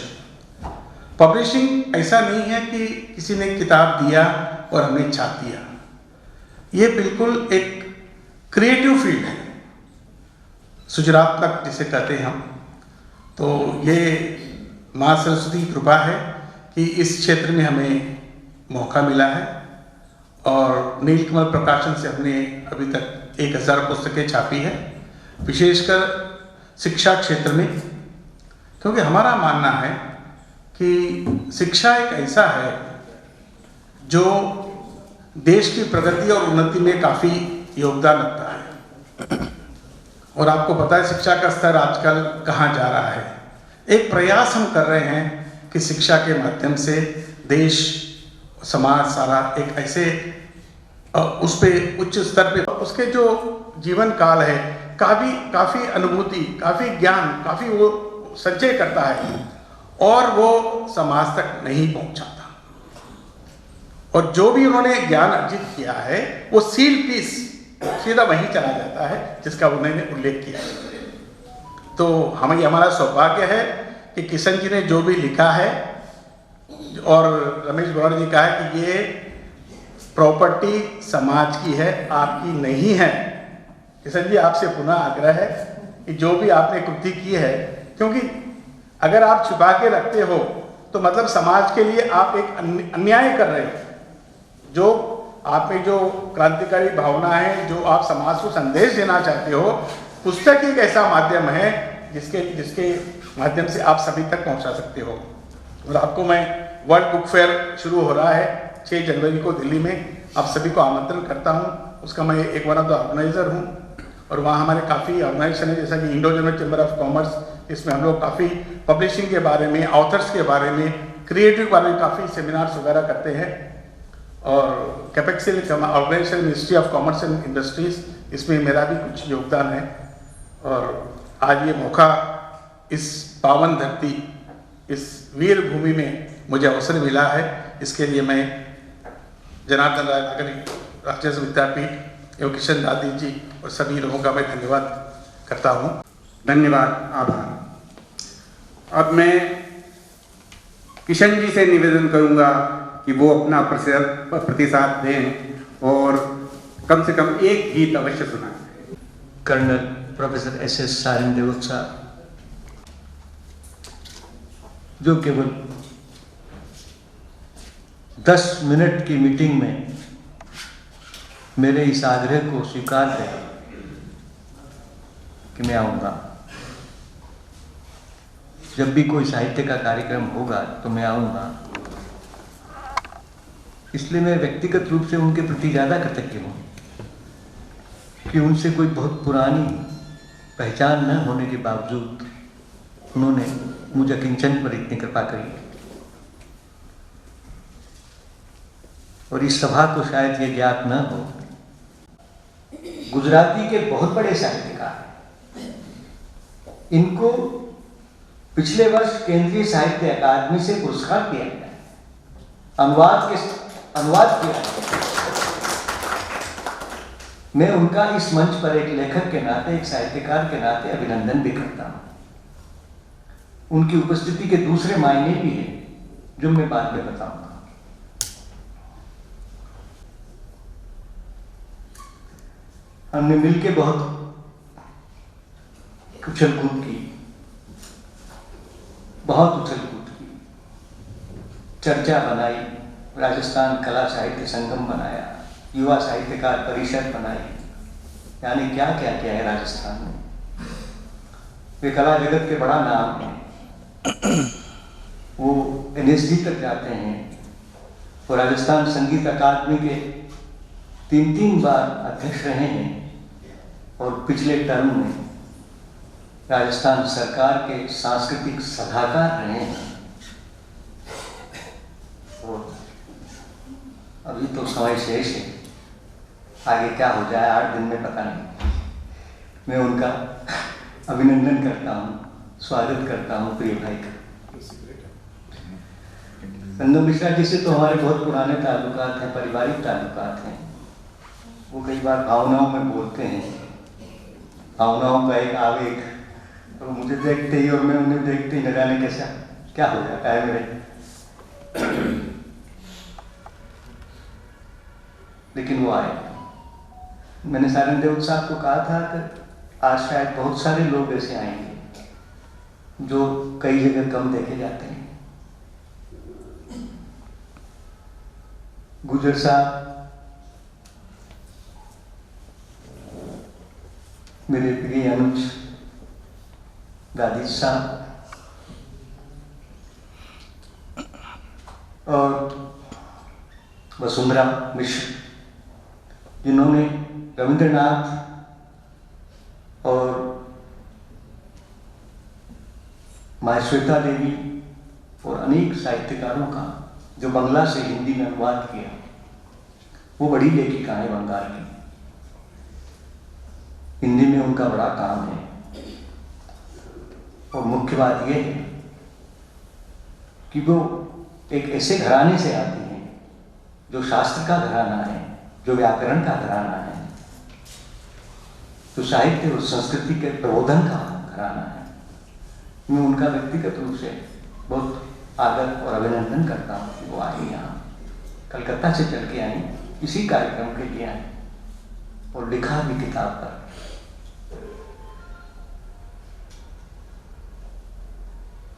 पब्लिशिंग ऐसा नहीं है कि किसी ने किताब दिया और हमने छाप दिया। ये बिल्कुल एक क्रिएटिव फील्ड है, सृजनात्मक जिसे कहते हैं हम। तो ये माँ सरस्वती की कृपा है कि इस क्षेत्र में हमें मौका मिला है, और नीलकमल प्रकाशन से हमने अभी तक 1000 पुस्तकें छापी है, विशेषकर शिक्षा क्षेत्र में। क्योंकि हमारा मानना है कि शिक्षा एक ऐसा है जो देश की प्रगति और उन्नति में काफ़ी योगदान रखता है। और आपको पता है शिक्षा का स्तर आजकल कहाँ जा रहा है। एक प्रयास हम कर रहे हैं कि शिक्षा के माध्यम से देश, समाज सारा एक ऐसे उस पे उच्च स्तर पे, उसके जो जीवन काल है काफ़ी अनुभूति, काफ़ी ज्ञान, काफ़ी वो संचय करता है, और वो समाज तक नहीं पहुंचाता। और जो भी उन्होंने ज्ञान अर्जित किया है वो सील पीस सीधा वहीं चला जाता है जिसका उन्होंने उल्लेख किया। तो हमारा सौभाग्य है कि किशन जी ने जो भी लिखा है, और रमेश गुरानी जी कहा है कि ये प्रॉपर्टी समाज की है, आपकी नहीं है। किशन जी, आपसे पुनः आग्रह है कि जो भी आपने कृति की है, क्योंकि अगर आप छुपा के रखते हो तो मतलब समाज के लिए आप एक अन्याय कर रहे हो। जो आप में जो क्रांतिकारी भावना है, जो आप समाज को संदेश देना चाहते हो, पुस्तक एक ऐसा माध्यम है जिसके माध्यम से आप सभी तक पहुंचा सकते हो। और आपको मैं वर्ल्ड बुक फेयर शुरू हो रहा है 6 जनवरी को दिल्ली में, आप सभी को आमंत्रण करता हूं। उसका मैं एक वन ऑफ द ऑर्गेनाइजर हूं, और वहाँ हमारे काफ़ी ऑर्गेनाइजेशन है, जैसा कि Indo German chamber of commerce. इसमें हम लोग काफ़ी पब्लिशिंग के बारे में, ऑथर्स के बारे में, क्रिएटिव के बारे में काफ़ी सेमिनार्स वगैरह करते हैं। और Capexil organisation, ministry of commerce and industries, इसमें मेरा भी कुछ योगदान है। और आज ये मौका इस पावन धरती, इस वीर भूमि में मुझे अवसर मिला है, इसके लिए मैं जनार्दन राय नागरिक राष्ट्रीय विद्यापीठ एवं किशन दादी जी और सभी लोगों का मैं धन्यवाद करता हूँ। धन्यवाद, आभार। अब मैं किशन जी से निवेदन करूंगा कि वो अपना प्रतिसाद दें और कम से कम एक गीत अवश्य सुनाएं। Colonel professor SS. सारिन साहब, जो केवल 10 मिनट की मीटिंग में मेरे इस आग्रह को स्वीकार करें कि मैं आऊँगा, जब भी कोई साहित्य का कार्यक्रम होगा तो मैं आऊँगा। इसलिए मैं व्यक्तिगत रूप से उनके प्रति ज़्यादा कृतज्ञ हूँ कि उनसे कोई बहुत पुरानी पहचान न होने के बावजूद उन्होंने मुझे किंचन पर इतनी कृपा करी। और इस सभा को शायद ये ज्ञात न हो, गुजराती के बहुत बड़े साहित्यकार, इनको पिछले वर्ष केंद्रीय साहित्य अकादमी से पुरस्कार दिया गया, अनुवाद किया गया। मैं उनका इस मंच पर एक लेखक के नाते, एक साहित्यकार के नाते अभिनंदन भी करता हूँ। उनकी उपस्थिति के दूसरे मायने भी हैं जो मैं बाद में बताऊंगा। हमने मिलके बहुत उछल कूद की, चर्चा बनाई, राजस्थान कला साहित्य संगम बनाया, युवा साहित्यकार परिषद बनाई, यानी क्या क्या किया है राजस्थान में। वे कला जगत के बड़ा नाम है, वो NSD तक जाते हैं और राजस्थान संगीत अकादमी के 3 बार अध्यक्ष रहे हैं और पिछले टर्म में राजस्थान सरकार के सांस्कृतिक सलाहकार रहे हैं। और अभी तो समय शेष है, आगे क्या हो जाए 8 दिन में पता नहीं। मैं उनका अभिनंदन करता हूँ, स्वागत करता हूँ प्रिय भाई का। संगम मिश्रा जी से तो हमारे बहुत पुराने ताल्लुकात हैं, पारिवारिक ताल्लुकात हैं। वो कई बार भावनाओं में बोलते हैं, भावनाओं का एक आवेग, तो मुझे देखते ही और मैं उन्हें देखते ही न जाने कैसा क्या हो जाता है मेरे। लेकिन वो आए। मैंने सारिन देव साहब को कहा था कि आज शायद बहुत सारे लोग ऐसे आएंगे जो कई जगह कम देखे जाते हैं। गुजर साहब, मेरे प्रिय अनुज दादी साहब और वसुंधरा मिश्र, जिन्होंने रविंद्रनाथ और माँ श्वेता देवी और अनेक साहित्यकारों का जो बंगला से हिंदी में अनुवाद किया, वो बड़ी लेखिका है बंगाल की। हिंदी में उनका बड़ा काम है। और मुख्य बात यह है कि वो एक ऐसे घराने से आती हैं जो शास्त्र का घराना है, जो व्याकरण का घराना है, जो साहित्य और संस्कृति के प्रबोधन का घराना है। मैं उनका व्यक्तिगत रूप से बहुत आदर और अभिनंदन करता हूँ कि वो आई यहाँ, कलकत्ता से चल के आई, इसी कार्यक्रम के लिए आई और लिखा भी किताब पर।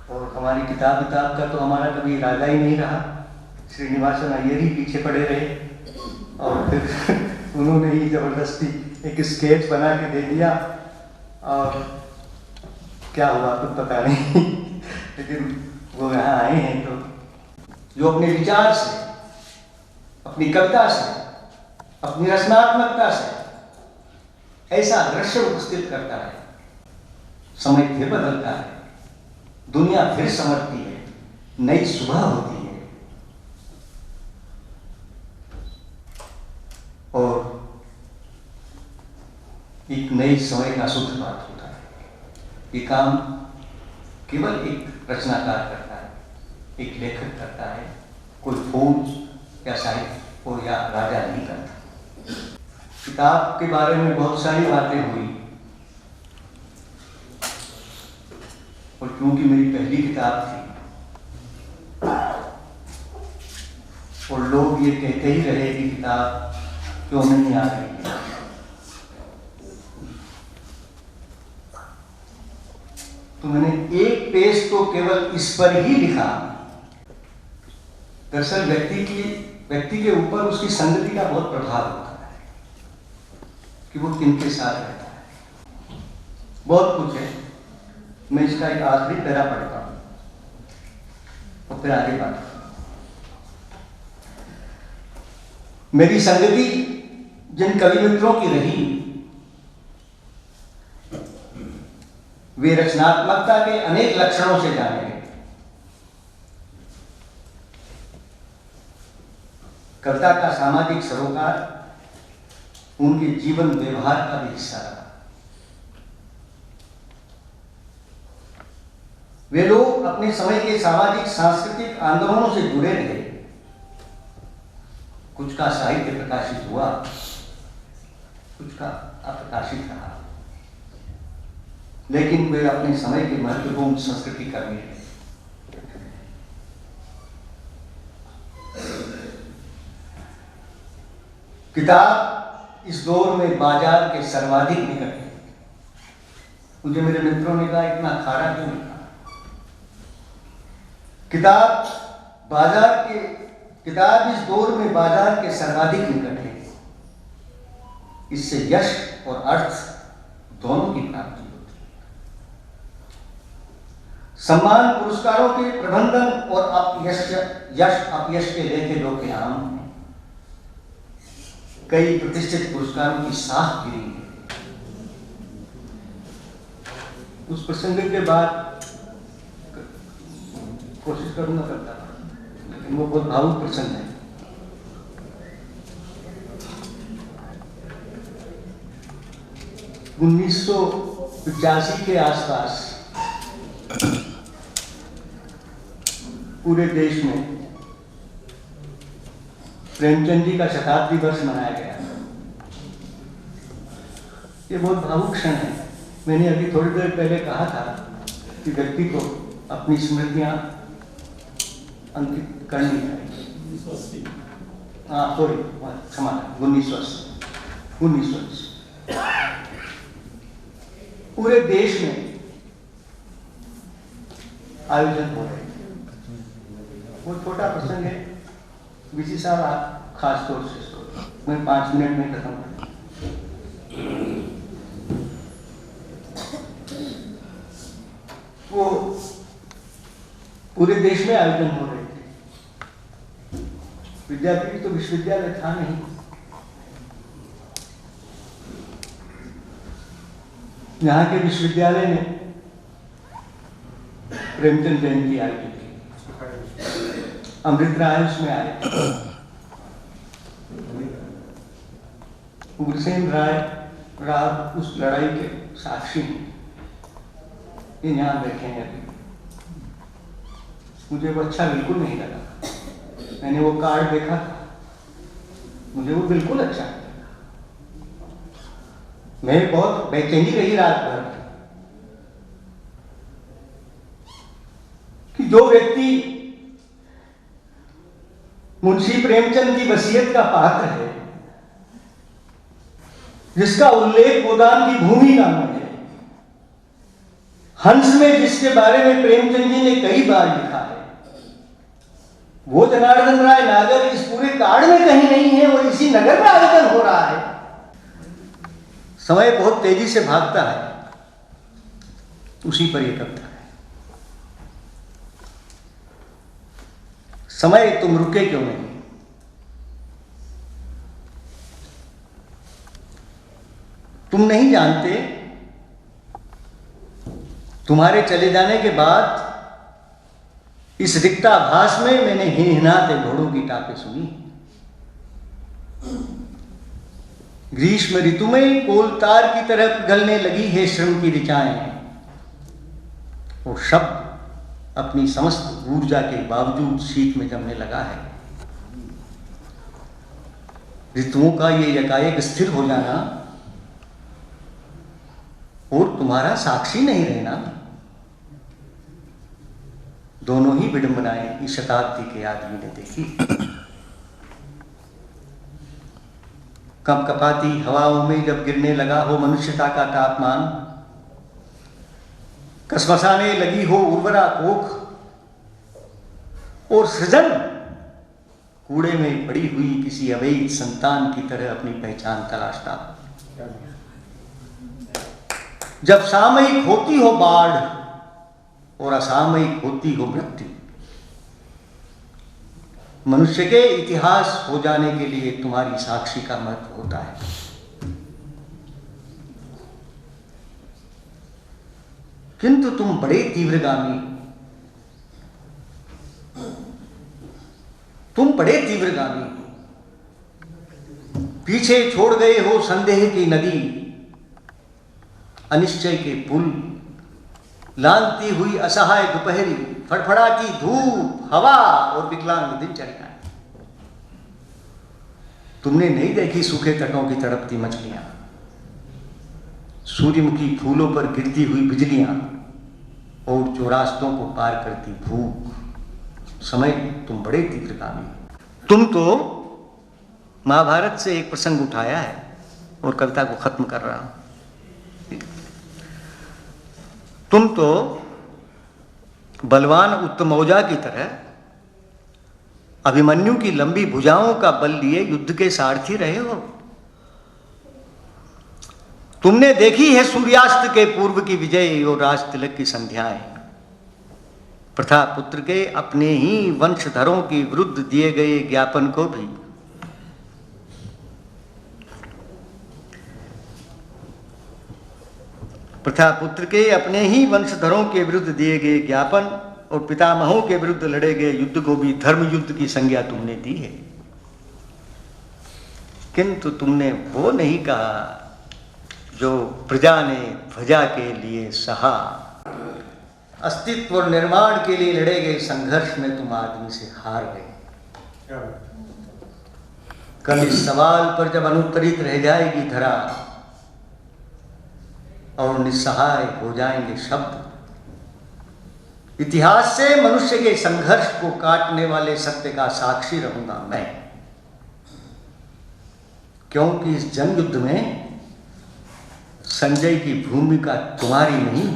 और हमारी किताब का तो हमारा कभी इरादा ही नहीं रहा। श्रीनिवासन अय्यर ही पीछे पड़े रहे और फिर उन्होंने ही जबरदस्ती एक स्केच बना के दे दिया और क्या हुआ कुछ पता नहीं। लेकिन वो यहाँ आए हैं तो जो अपने विचार से, अपनी कविता से, अपनी रचनात्मकता से ऐसा दृश्य उपस्थित करता है, समय फिर बदलता है, दुनिया फिर संवरती है, नई सुबह होती है और एक नए समय का शुद्ध बात होता है। ये काम केवल एक रचनाकार करता है, एक लेखक करता है, कोई फौज या साहित्य को या राजा नहीं करता। किताब के बारे में बहुत सारी बातें हुई, और क्योंकि मेरी पहली किताब थी और लोग ये कहते ही रहे कि किताब क्यों नहीं आ रही है, तो मैंने एक पेज तो केवल इस पर ही लिखा। दरअसल व्यक्ति के ऊपर उसकी संगति का बहुत प्रभाव होता है कि वो किनके साथ रहता है। बहुत कुछ है, मैं इसका एक आखिरी पैरा पढ़ता हूं और फिर आगे बात। मेरी संगति जिन कवि मित्रों की रही, वे रचनात्मकता के अनेक लक्षणों से जाने गए। कविता का सामाजिक सरोकार उनके जीवन व्यवहार का भी हिस्सा रहा। वे लोग अपने समय के सामाजिक सांस्कृतिक आंदोलनों से जुड़े रहे। कुछ का साहित्य प्रकाशित हुआ, कुछ का अप्रकाशित रहा, लेकिन वे अपने समय के महत्वपूर्ण संस्कृति कर्मी रहे। किताब इस दौर में बाजार के सर्वाधिक निकट है। मुझे मेरे मित्रों ने कहा इतना खारा क्यों लिखा। किताब इस दौर में बाजार के सर्वाधिक निकट है। इससे यश और अर्थ दोनों की प्राप्ति होती है। सम्मान पुरस्कारों के प्रबंधन और यश अपयश के लेखे जोखे आम हैं। कई प्रतिष्ठित पुरस्कारों की साख गिरी है। उस प्रसंग के बाद कोशिश करूंगा करता, लेकिन वो बहुत भावुक प्रसंग है। उन्नीस सौ 85 के आसपास पूरे देश में प्रेमचंद जी का शताब्दी वर्ष मनाया गया। ये बहुत भावुक क्षण है। मैंने अभी थोड़ी देर पहले कहा था कि व्यक्ति को अपनी स्मृतियां अंकित करनी चाहिए। सॉरी, क्षमा, 1980 पूरे देश में आयोजन हो रहे। वो छोटा प्रसंग है, विशी साहब आप खास तौर से मैं 5 मिनट में खत्म कर। वो पूरे देश में आयोजन हो रहे थे। विद्यापीठ तो विश्वविद्यालय था नहीं। यहाँ के विश्वविद्यालय ने प्रेमचंद जयंती आयोजित की। अमृत राय उसमें आए, उग्रसेन राय उस लड़ाई के साक्षी हैं। ये यहाँ बैठे हैं अभी। मुझे वो अच्छा बिल्कुल नहीं लगा। मैंने वो कार्ड देखा, मुझे वो बिल्कुल अच्छा नहीं लगा। मैं बहुत बेचैनी रही रात भर कि जो व्यक्ति मुंशी प्रेमचंद की वसीयत का पात्र है, जिसका उल्लेख गोदान की भूमि नाम है, हंस में जिसके बारे में प्रेमचंद जी ने कई बार लिखा है, वो जनार्दन राय नागर इस पूरे कार्ड में कहीं नहीं है और इसी नगर में आयोजन हो रहा है। समय बहुत तेजी से भागता है, उसी पर यह कविता है। समय तुम रुके क्यों नहीं? तुम नहीं जानते, तुम्हारे चले जाने के बाद इस रिक्ताभास में मैंने हिनहिनाते घोड़ों की टापें सुनी। ग्रीष्म ऋतु में कोलतार की तरह पिघलने लगी है श्रम की ऋचाएं। वो शब्द अपनी समस्त ऊर्जा के बावजूद शीत में जमने लगा है। ऋतुओं का ये एकाएक स्थिर हो जाना और तुम्हारा साक्षी नहीं रहना, दोनों ही विडंबनाएं इस शताब्दी के आदमी ने देखी। कंपकपाती हवाओं में जब गिरने लगा हो मनुष्यता का तापमान, कसमसाने लगी हो उर्वरा कोख, और सृजन कूड़े में पड़ी हुई किसी अवैध संतान की तरह अपनी पहचान तलाशता, जब सामयिक होती हो बाढ़ और असामयिक होती हो मृत्यु, मनुष्य के इतिहास हो जाने के लिए तुम्हारी साक्षी का महत्व होता है। किंतु तुम बड़े तीव्रगामी, पीछे छोड़ गए हो संदेह की नदी, अनिश्चय के पुल, लांती हुई असहाय दोपहरी, फड़फड़ाती धूप, हवा और विकलांग दिनचर्या। तुमने नहीं देखी सूखे तटों की तड़पती मछलियां, सूर्यमुखी फूलों पर गिरती हुई बिजलियां और चौरास्तों को पार करती भूख। समय तुम बड़े तीव्रगामी। तुम तो महाभारत से एक प्रसंग उठाया है और कविता को खत्म कर रहा हूं। तुम तो बलवान उत्तमौजा की तरह अभिमन्यु की लंबी भुजाओं का बल लिए युद्ध के सारथी रहे हो। तुमने देखी है सूर्यास्त के पूर्व की विजय और राज तिलक की संध्याएं, प्रथा पुत्र के अपने ही वंशधरों की विरुद्ध दिए गए ज्ञापन को भी। प्रथा पुत्र के अपने ही वंशधरों के विरुद्ध दिए गए ज्ञापन और पितामहों के विरुद्ध लड़े गए युद्ध को भी धर्म युद्ध की संज्ञा तुमने दी है। किंतु तुमने वो नहीं कहा जो प्रजा ने ध्वजा के लिए सहा। अस्तित्व और निर्माण के लिए लड़े गए संघर्ष में तुम आदमी से हार गए। कल इस सवाल पर जब अनुत्तरित रह जाएगी धरा और निस्सहाय हो जाएंगे शब्द, इतिहास से मनुष्य के संघर्ष को काटने वाले सत्य का साक्षी रहूंगा मैं, क्योंकि इस जंग युद्ध में संजय की भूमिका तुम्हारी नहीं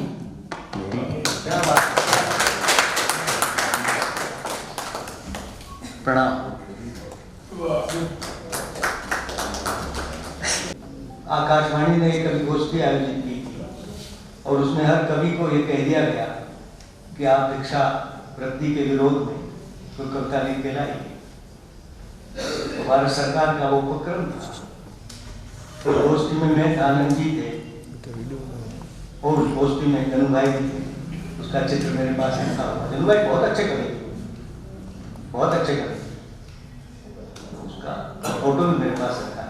मेरी है। प्रणाम। आकाशवाणी ने एक कवि गोष्ठी आयोजित की थी और उसमें हर कवि को यह कह दिया गया कि आप भिक्षा वृद्धि के विरोध में कोई कविता लिख के लाइए। तो भारत सरकार का वो उपक्रम था। तो गोष्ठी में मैं था, आनंद जी थे और उस गोष्ठी में जनू भाई भी थे। उसका चित्र मेरे पास रखा हुआ। जनू भाई बहुत अच्छे कवि, बहुत अच्छे कवि। उसका फोटो भी मेरे पास रखा।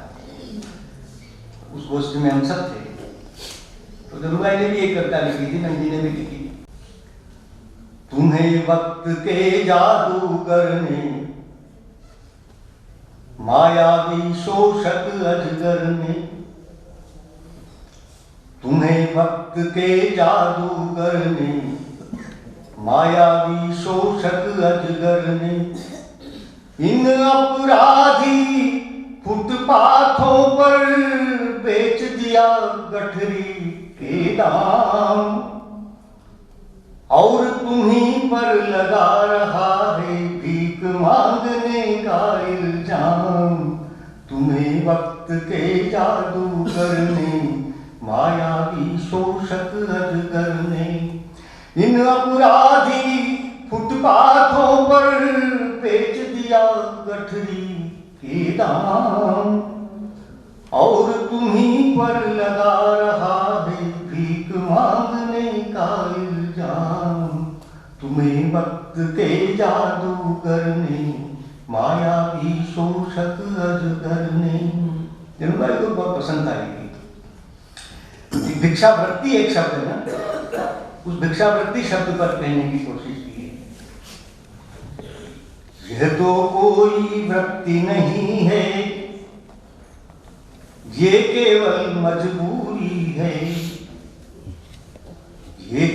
उस गोष्ठी में हम सब थे। तो जनू भाई ने भी एक कविता लिखी थी, नंदी ने भी लिखी। तुम्हें वक्त के जादूगर ने, मायावी शोषक अजगर ने, तुम्हें वक्त के जादूगर ने, मायावी शोषक अजगर ने, इन अपराधी फुटपाथों पर बेच दिया गठरी के दाम, और तुम्हीं पर लगा रहा है भीख मांगने का इल्जाम। तुम्हें वक्त के जादूगर ने, मायावी शोषक अजगर ने, इन अपराधी फुटपाथों पर बेच दिया गठरी के दाम, और तुम्हीं पर लगा रहा है भीख मांगने का इल्जाम। तुम्हें वक्त के जादूगर ने, मायावी शोषक अजगर ने। जनू भाई को बहुत पसंद आई थी। भिक्षावृत्ति एक शब्द है ना, उस भिक्षावृत्ति शब्द पर कहने की कोशिश की है। यह तो कोई वृत्ति नहीं है, ये केवल मजबूरी है। ये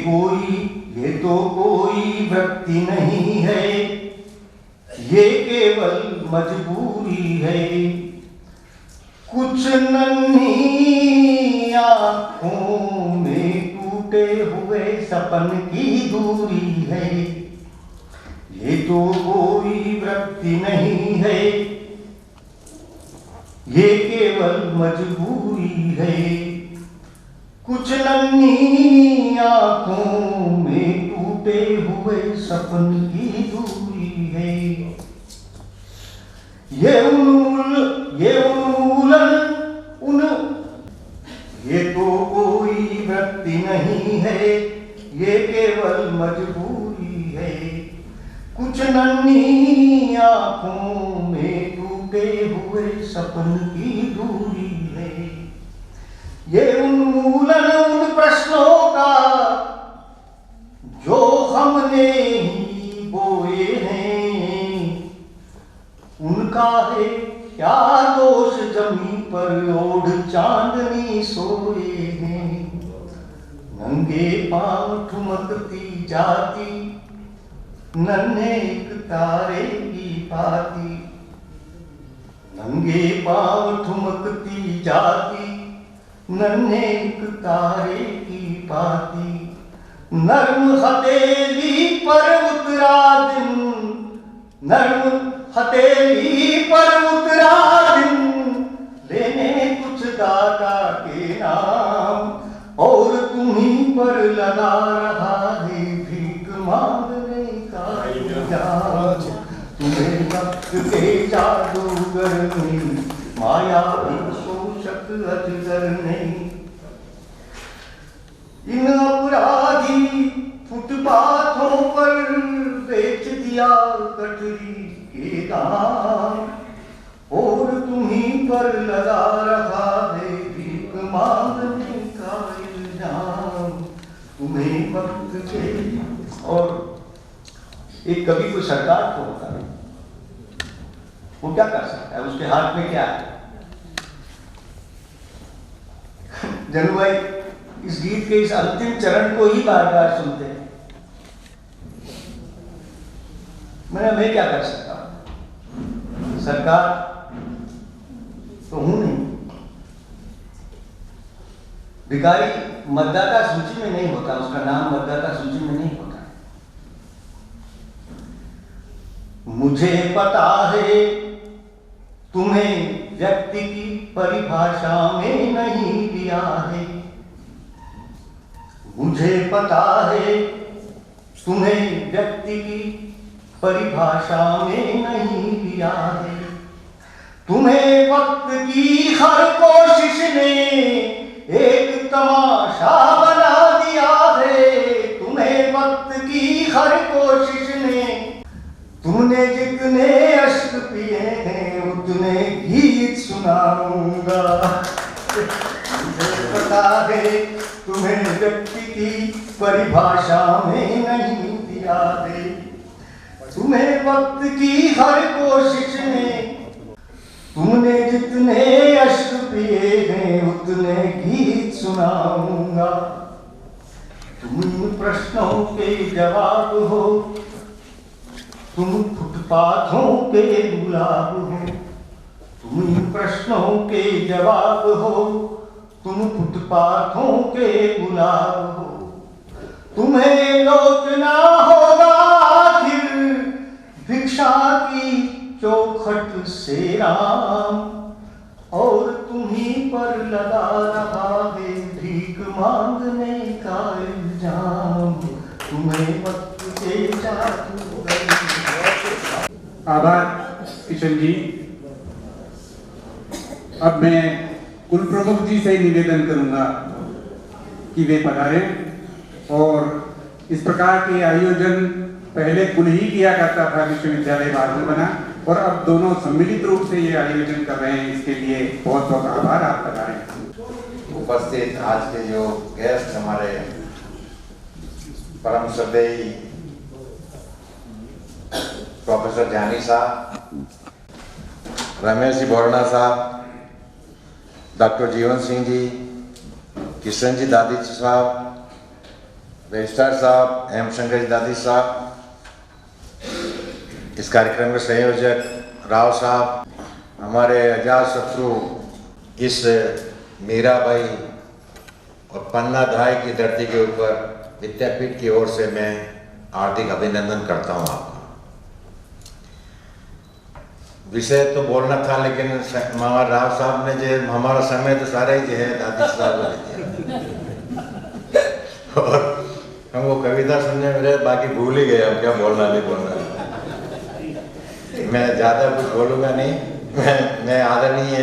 तो कोई वृत्ति नहीं है, ये केवल मजबूरी है। कुछ नन्ही आँखों में टूटे हुए सपन की दूरी है। ये तो कोई वृत्ति नहीं है, ये केवल मजबूरी है। कुछ नन्ही आँखों में टूटे हुए सपन की दूरी है। ये तो कोई वृत्ति नहीं है, ये केवल मजबूरी है। कुछ नन्ही आँखों में टूटे हुए सपन की दूरी है। ये उन्मूलन उन प्रश्नों का जो हमने ही बोए हैं। उनका है क्या दोष जमीन पर ओढ़ चांदनी सोए हैं। नंगे पांव ठुमकती जाती नन्हे एक तारे की पाती। नंगे पांव ठुमकती जाती नन्हे एक तारे की पाती। नर्म हथेली पर उतरा दिन, नर्म हथेली पर उतरा दिन। लेने कुछ दाता के नाम और तुम्हीं पर लगा रहा है भीख मांगने का इल्जाम। तुम्हें वक्त के जादूगर नहीं, माया शोषक अजगर नहीं। इन अपराधी फुटपाथों पर बेच दिया कटरी के दाम और तुम्हीं पर लगा रहा है भीख मांगने का इल्जाम। तुम्हें वक्त के। और एक कवि को सरकार को होता है, वो क्या कर सकता है? उसके हाथ में क्या है? जनू भाई इस गीत के इस अंतिम चरण को ही बार बार सुनते हैं। मैं क्या कर सकता हूं? सरकार तो हूं नहीं। भिखारी मतदाता सूची में नहीं होता, उसका नाम मतदाता सूची में नहीं होता। मुझे पता है तुम्हें व्यक्ति की परिभाषा में नहीं लिया है। मुझे पता है तुम्हें व्यक्ति की परिभाषा में नहीं लिया है। तुम्हें वक्त की हर कोशिश ने एक तमाशा बना दिया है। तुम्हें वक्त की हर कोशिश ने, तुमने जितने अश्क पिए हैं उतने गीत सुनाऊंगा। मुझे पता है तुम्हें व्यक्ति की परिभाषा में नहीं दिया है। तुम्हें वक्त की हर कोशिश ने, तुमने जितने अश्क पिए हैं उतने गीत सुनाऊंगा। तुम इन प्रश्नों के जवाब हो, तुम फुटपाथों के गुलाब हो। तुम इन प्रश्नों के जवाब हो, तुम फुटपाथों के गुलाब हो। तुम्हें लौटना होगा आखिर भिक्षा की चौखट से राम और तुम्हीं पर लगा रहा है भीख मांगने का इल्जाम। तुम्हें वक्त से जादूगर। आभार किशन जी। अब मैं कुल प्रमुख जी से निवेदन करूंगा कि वे पधारें। और इस प्रकार के आयोजन पहले कुल ही किया करता था, विश्वविद्यालय बाद में बना, और अब दोनों सम्मिलित रूप से ये आयोजन कर रहे हैं। इसके लिए बहुत बहुत आभार। आप पधारें। उपस्थित आज के जो गेस्ट हमारे परम श्रद्धेय प्रोफेसर जानी साहब, रमेश जी बोरना साहब, डॉक्टर जीवन सिंह जी, किशन जी दादी साहब, रजिस्ट्रार साहब, एम शंकर जी दादी साहब, इस कार्यक्रम के संयोजक राव साहब, हमारे अजात शत्रु इस मीराबाई और पन्ना धाय की धरती के ऊपर विद्यापीठ की ओर से मैं हार्दिक अभिनंदन करता हूँ आपका। विषय तो बोलना था, लेकिन मामा राव साहब ने जो हमारा समय तो सारा ही जो है दादी साहब ने दिया और हम वो कविता सुनने में रहे, बाकी भूल ही गए हम क्या बोलना नहीं बोलना। मैं ज़्यादा कुछ बोलूँगा नहीं। मैं आदरणीय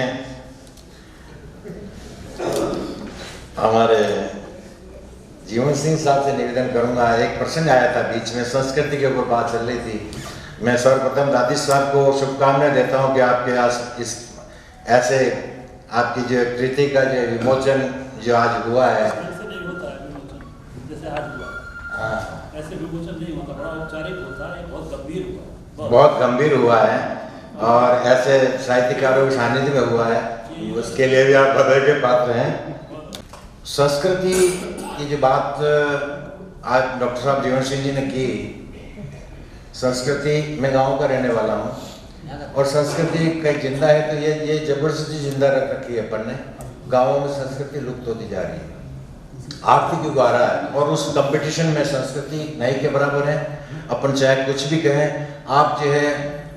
हमारे जीवन सिंह साहब से निवेदन करूंगा। एक प्रश्न आया था बीच में, संस्कृति के ऊपर बात चल रही थी। मैं सर्वप्रथम दादी साहब को शुभकामनाएं देता हूं कि आपके इस ऐसे आपकी जो कृति का जो विमोचन जो आज हुआ है, जैसे आज हुआ ऐसे विमोचन नहीं होता, बड़ा औपचारिक होता है, बहुत गंभीर हुआ, बहुत गंभीर हुआ है और ऐसे साहित्यकारों के सानिध्य में हुआ है, उसके लिए भी आप बधाई के पात्र हैं। संस्कृति की जो बात आज डॉक्टर साहब जीवन सिंह जी ने की, संस्कृति, मैं गांव का रहने वाला हूं और संस्कृति कहीं जिंदा है तो ये जबरदस्ती जिंदा रख रखी है अपन ने। गाँवों में संस्कृति लुप्त होती जा रही है, आर्थिक युग आ रहा है और उस कंपटीशन में संस्कृति नहीं के बराबर है। अपन चाहे कुछ भी कहें, आप जो है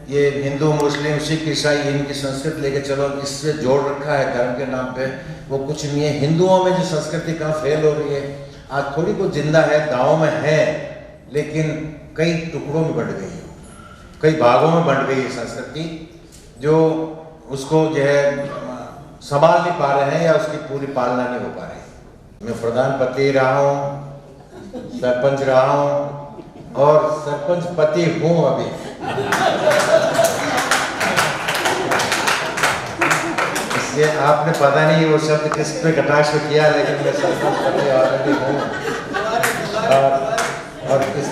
ये हिंदू मुस्लिम सिख ईसाई इनकी संस्कृति लेके चलो, इससे जोड़ रखा है धर्म के नाम पे, वो कुछ नहीं है। हिंदुओं में जो संस्कृति कहाँ फेल हो रही है, आज थोड़ी कुछ जिंदा है, गाँव में है, लेकिन कई टुकड़ों में बंट गई, कई भागों में बंट गई संस्कृति, जो उसको जो है संभाल नहीं पा रहे हैं या उसकी पूरी पालना नहीं हो पा रही। मैं प्रधानपति रहा हूँ, सरपंच रहा हूँ और सरपंच पति हूँ अभी। इसलिए आपने पता नहीं वो शब्द किस पे कटाक्ष किया, लेकिन मैं सरपंच पति ऑलरेडी हूँ। और इस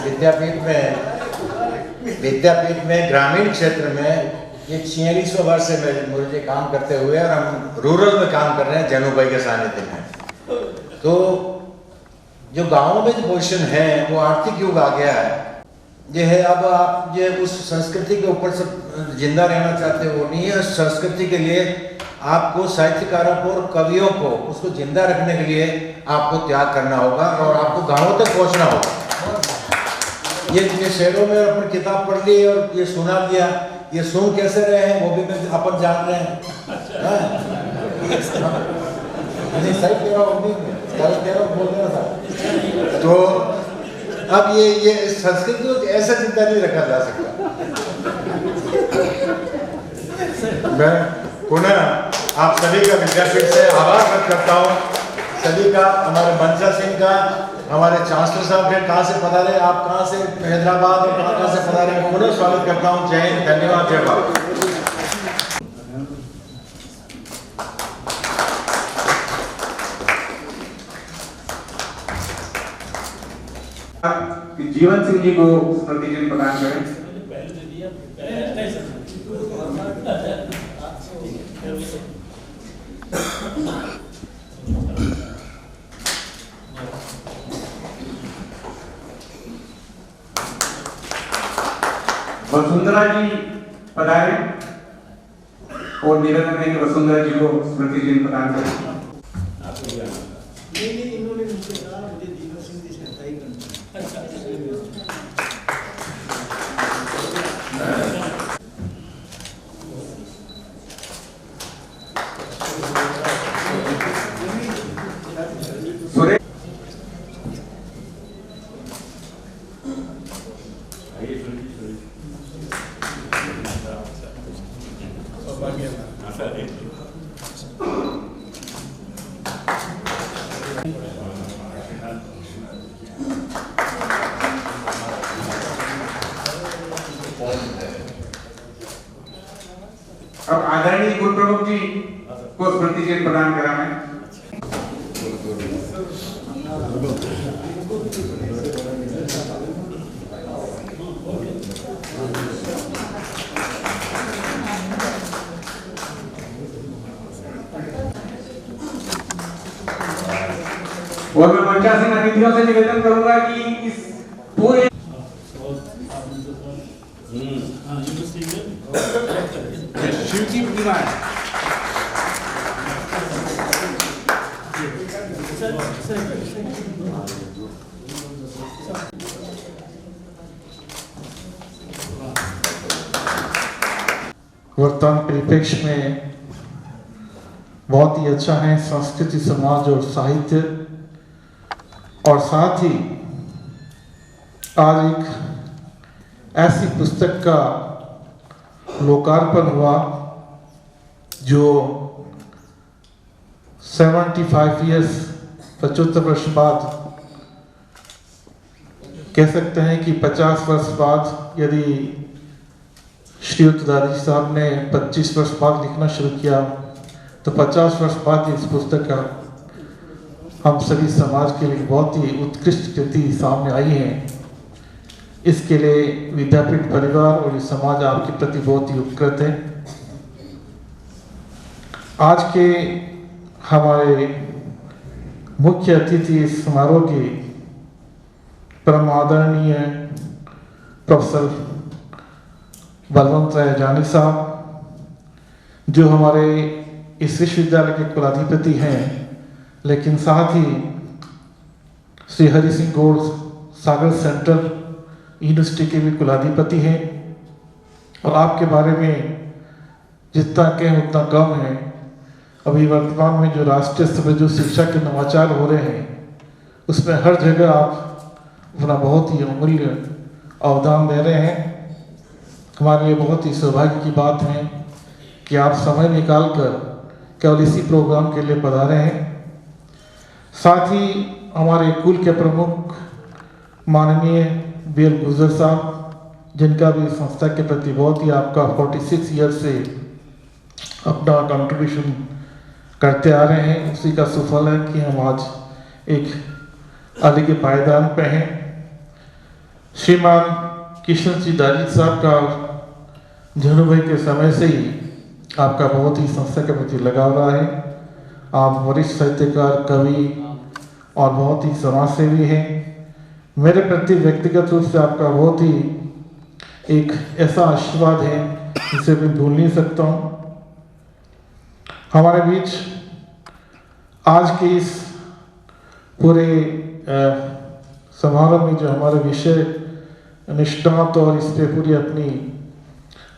विद्यापीठ में ग्रामीण क्षेत्र में ये 46वां वर्ष है मुझे काम करते हुए, और हम रूरल में काम कर रहे हैं जनुभाई के सानिध्य में। तो जो गाँव में जो पोजीशन है वो आर्थिक युग आ गया है, ये है। अब आप ये उस संस्कृति के ऊपर से जिंदा रहना चाहते हो, नहीं है। संस्कृति के लिए आपको साहित्यकारों को और कवियों को उसको जिंदा रखने के लिए आपको त्याग करना होगा और आपको गाँवों तक पहुँचना होगा। ये शहरों में अपनी किताब पढ़ ली और ये सुना दिया, ये सुन कैसे रहे हैं वो भी अपन जान रहे हैं। नहीं सही कह रहा हूँ, गलत कह रहा हूँ, बोल रहा था। तो अब ये संस्कृति को ऐसा चिंता नहीं रखा जा सकता। मैं पुनः आप सभी का विद्यापीठ से आभार व्यक्त करता हूँ, सभी का, हमारे मंचा सिंह का, हमारे चांसलर साहब के कहाँ से पधारे, आप कहाँ से, हैदराबाद और कहाँ से पधारे, मैं पुनः स्वागत करता हूँ। जय हिंद, धन्यवाद, जय भारत। जीवन सिंह जी को स्मृति चिन्ह प्रदान करें। वसुंधरा जी पधारे और निवेदन है कि वसुंधरा जी को स्मृति चिन्ह प्रदान करें। इन्होंने मुझसे कहा मुझे जीवन सिंह जी से हटाई करना। सुरेश अब आदरणीय गुरु प्रमुख जी को स्मृति चिन्ह प्रदान करा मैं। और मैं मंचा सिंह अतिथियों से निवेदन करूंगा कि इस पूरे शिव की प्रतिमा है। वर्तमान परिप्रेक्ष्य में बहुत ही अच्छा है संस्कृति, समाज और साहित्य, और साथ ही आज एक ऐसी पुस्तक का लोकार्पण हुआ जो 75 ईयर्स 75 वर्ष बाद, कह सकते हैं कि 50 वर्ष बाद, यदि श्रीयुक्त दादी साहब ने 25 वर्ष बाद लिखना शुरू किया तो 50 वर्ष बाद इस पुस्तक का हम सभी समाज के लिए बहुत ही उत्कृष्ट कृति सामने आई है। इसके लिए विद्यापीठ परिवार और इस समाज आपके प्रति बहुत ही उपकृत है। आज के हमारे मुख्य अतिथि इस समारोह के परम आदरणीय प्रोफेसर बलवंत राय जानी साहब, जो हमारे इस विश्वविद्यालय के कुलाधिपति हैं, लेकिन साथ ही श्री हरि सिंह गौड़ सागर सेंट्रल यूनिवर्सिटी के भी कुलाधिपति हैं। और आपके बारे में जितना कहें उतना कम है। अभी वर्तमान में जो राष्ट्रीय स्तर पर जो शिक्षा के नवाचार हो रहे हैं, उसमें हर जगह आप अपना बहुत ही अमूल्य अवदान दे रहे हैं। हमारे लिए बहुत ही सौभाग्य की बात है कि आप समय निकालकर केवल इसी प्रोग्राम के लिए पधारे हैं। साथ ही हमारे कुल के प्रमुख माननीय बीएल गुजर साहब, जिनका भी संस्था के प्रति बहुत ही आपका 46 ईयर से अपना कंट्रीब्यूशन करते आ रहे हैं, उसी का सुफल है कि हम आज एक आगे के पायदान पे हैं। श्रीमान किशन जी दाजी साहब का झनू भाई के समय से ही आपका बहुत ही संस्था के प्रति लगाव रहा है। आप वरिष्ठ साहित्यकार, कवि और बहुत ही समाजसेवी हैं। मेरे प्रति व्यक्तिगत रूप से आपका बहुत ही एक ऐसा आशीर्वाद है जिसे मैं भूल नहीं सकता हूँ। हमारे बीच आज के इस पूरे समारोह में जो हमारे विषय निष्ठात और इस पे पूरी अपनी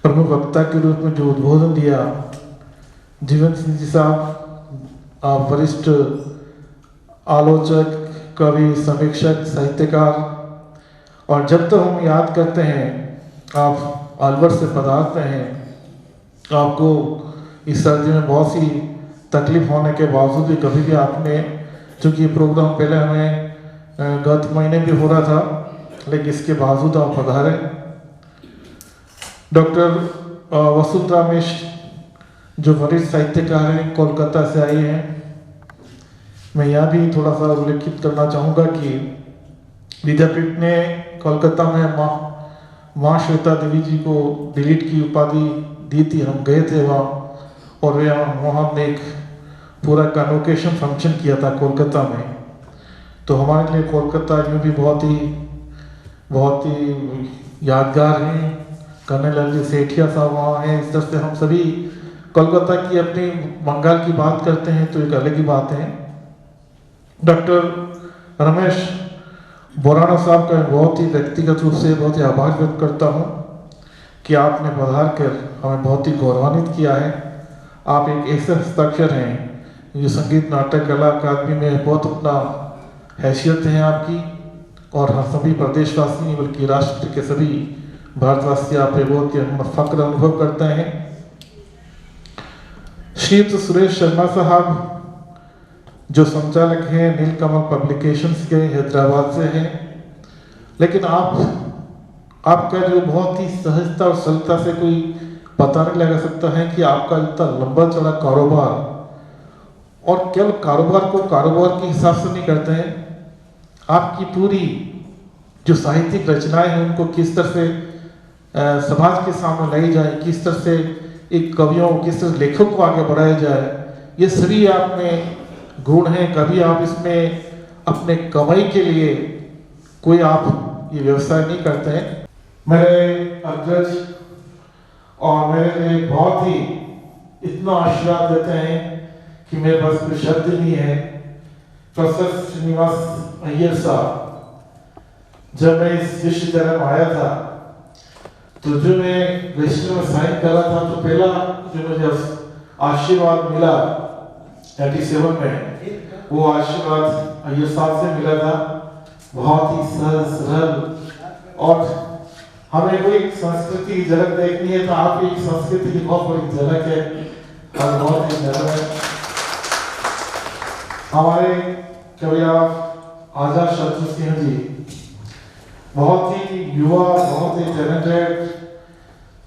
प्रमुख वक्ता के रूप में जो उद्बोधन दिया जीवन सिंह जी साहब, आप वरिष्ठ आलोचक, कवि, समीक्षक, साहित्यकार, और जब तक हम याद करते हैं आप अलवर से पधारते हैं, आपको इस सर्दी में बहुत सी तकलीफ होने के बावजूद भी कभी भी आपने, चूँकि ये प्रोग्राम पहले हमें गत महीने भी हो रहा था, लेकिन इसके बावजूद आप पधारे। डॉक्टर वसुंधरा मिश्र, जो वरिष्ठ साहित्यकार हैं, कोलकाता से आई हैं। मैं यहाँ भी थोड़ा सा उल्लेखित करना चाहूँगा कि विद्यापीठ ने कोलकाता में माँ श्वेता देवी जी को डिलीट की उपाधि दी थी। हम गए थे वहाँ और वे वहाँ ने एक पूरा कन्वोकेशन फंक्शन किया था कोलकाता में। तो हमारे लिए कोलकाता यूँ भी बहुत ही यादगार हैं। कर्नल जी सेठिया साहब वहाँ हैं। इस तरह से हम सभी कोलकाता की अपनी बंगाल की बात करते हैं तो एक अलग ही बात है। डॉक्टर रमेश बोराना साहब का बहुत ही व्यक्तिगत रूप से बहुत ही आभार व्यक्त करता हूँ कि आपने पधार कर हमें बहुत ही गौरवान्वित किया है। आप एक ऐसे हस्ताक्षर हैं जो संगीत नाटक कला अकादमी में बहुत अपना हैसियत है आपकी, और हम सभी प्रदेशवासी नहीं बल्कि राष्ट्र के सभी भारतवासी आप पे बहुत ही फक्र अनुभव करते हैं। श्री सुरेश शर्मा साहब जो संचालक हैं नीलकमल पब्लिकेशंस के, हैदराबाद से हैं, लेकिन आपका जो बहुत ही सहजता और सरलता से कोई पता नहीं लगा सकता है कि आपका इतना लंबा चौड़ा कारोबार, और केवल कारोबार को कारोबार के हिसाब से नहीं करते हैं, आपकी पूरी जो साहित्यिक रचनाएं हैं उनको किस तरह से समाज के सामने लाई जाए, किस तरह से एक कवियों, किस तरह लेखक को आगे बढ़ाया जाए, ये सभी आप में गुण हैं। कभी आप इसमें अपने कमाई के लिए कोई आप ये व्यवसाय नहीं करते हैं। मेरे अग्रज और मेरे लिए बहुत ही इतना आशीर्वाद देते हैं कि मेरे पास कोई शब्द नहीं है। प्रोफेसर श्रीनिवास अय्यर साहब, जब मैं इस विश्वविद्यालय में आया था तो जो मैं रजिस्टर में साइन करा था तो पहला जो मुझे आशीर्वाद मिला 87 में, वो आशीर्वाद अय्यर साहब से मिला था। बहुत ही सरल और हमें कोई संस्कृति की झलक देखनी है तो आपकी संस्कृति की बहुत बड़ी झलक है और बहुत ही झलक है। हमारे कविया आजाद शत्रु सिंह जी बहुत ही युवा, बहुत ही टैलेंटेड,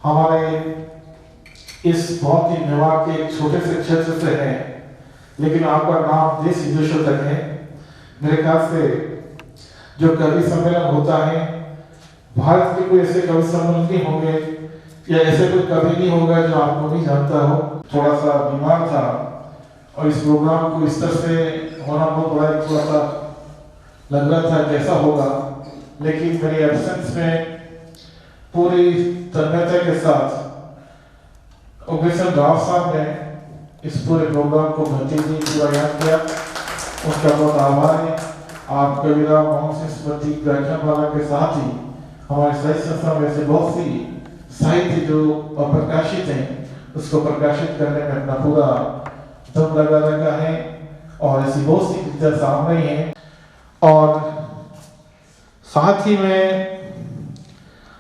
हमारे इस बहुत ही मेवाड़ के एक छोटे से क्षेत्र से हैं, लेकिन आपका नाम देश विदेशों तक है। मेरे ख्याल से जो कवि सम्मेलन होता है, भारत के कोई ऐसे कवि सम्मेलन नहीं होंगे या ऐसे कोई कवि नहीं होगा जो आपको नहीं जानता हो। थोड़ा सा बीमार था और इस प्रोग्राम को इस तरह से होना बहुत बड़ा थोड़ा सा लग रहा था कैसा होगा, लेकिन मेरी एब्सेंस में पूरी तन्मयता के साथ उग्रसेन राव साहब ने इस पूरे प्रोग्राम को भतीजी पूरा याद किया, उसका बहुत आभार है। आप कविराम मोहन सिंह स्मृति व्याख्यानमाला के साथ ही हमारे साहित्य संस्था में से बहुत सी साहित्य जो अप्रकाशित हैं उसको प्रकाशित करने में अपना पूरा दम लगा रखा है और ऐसी बहुत सी कृतियां सामने ही हैं। और साथ ही में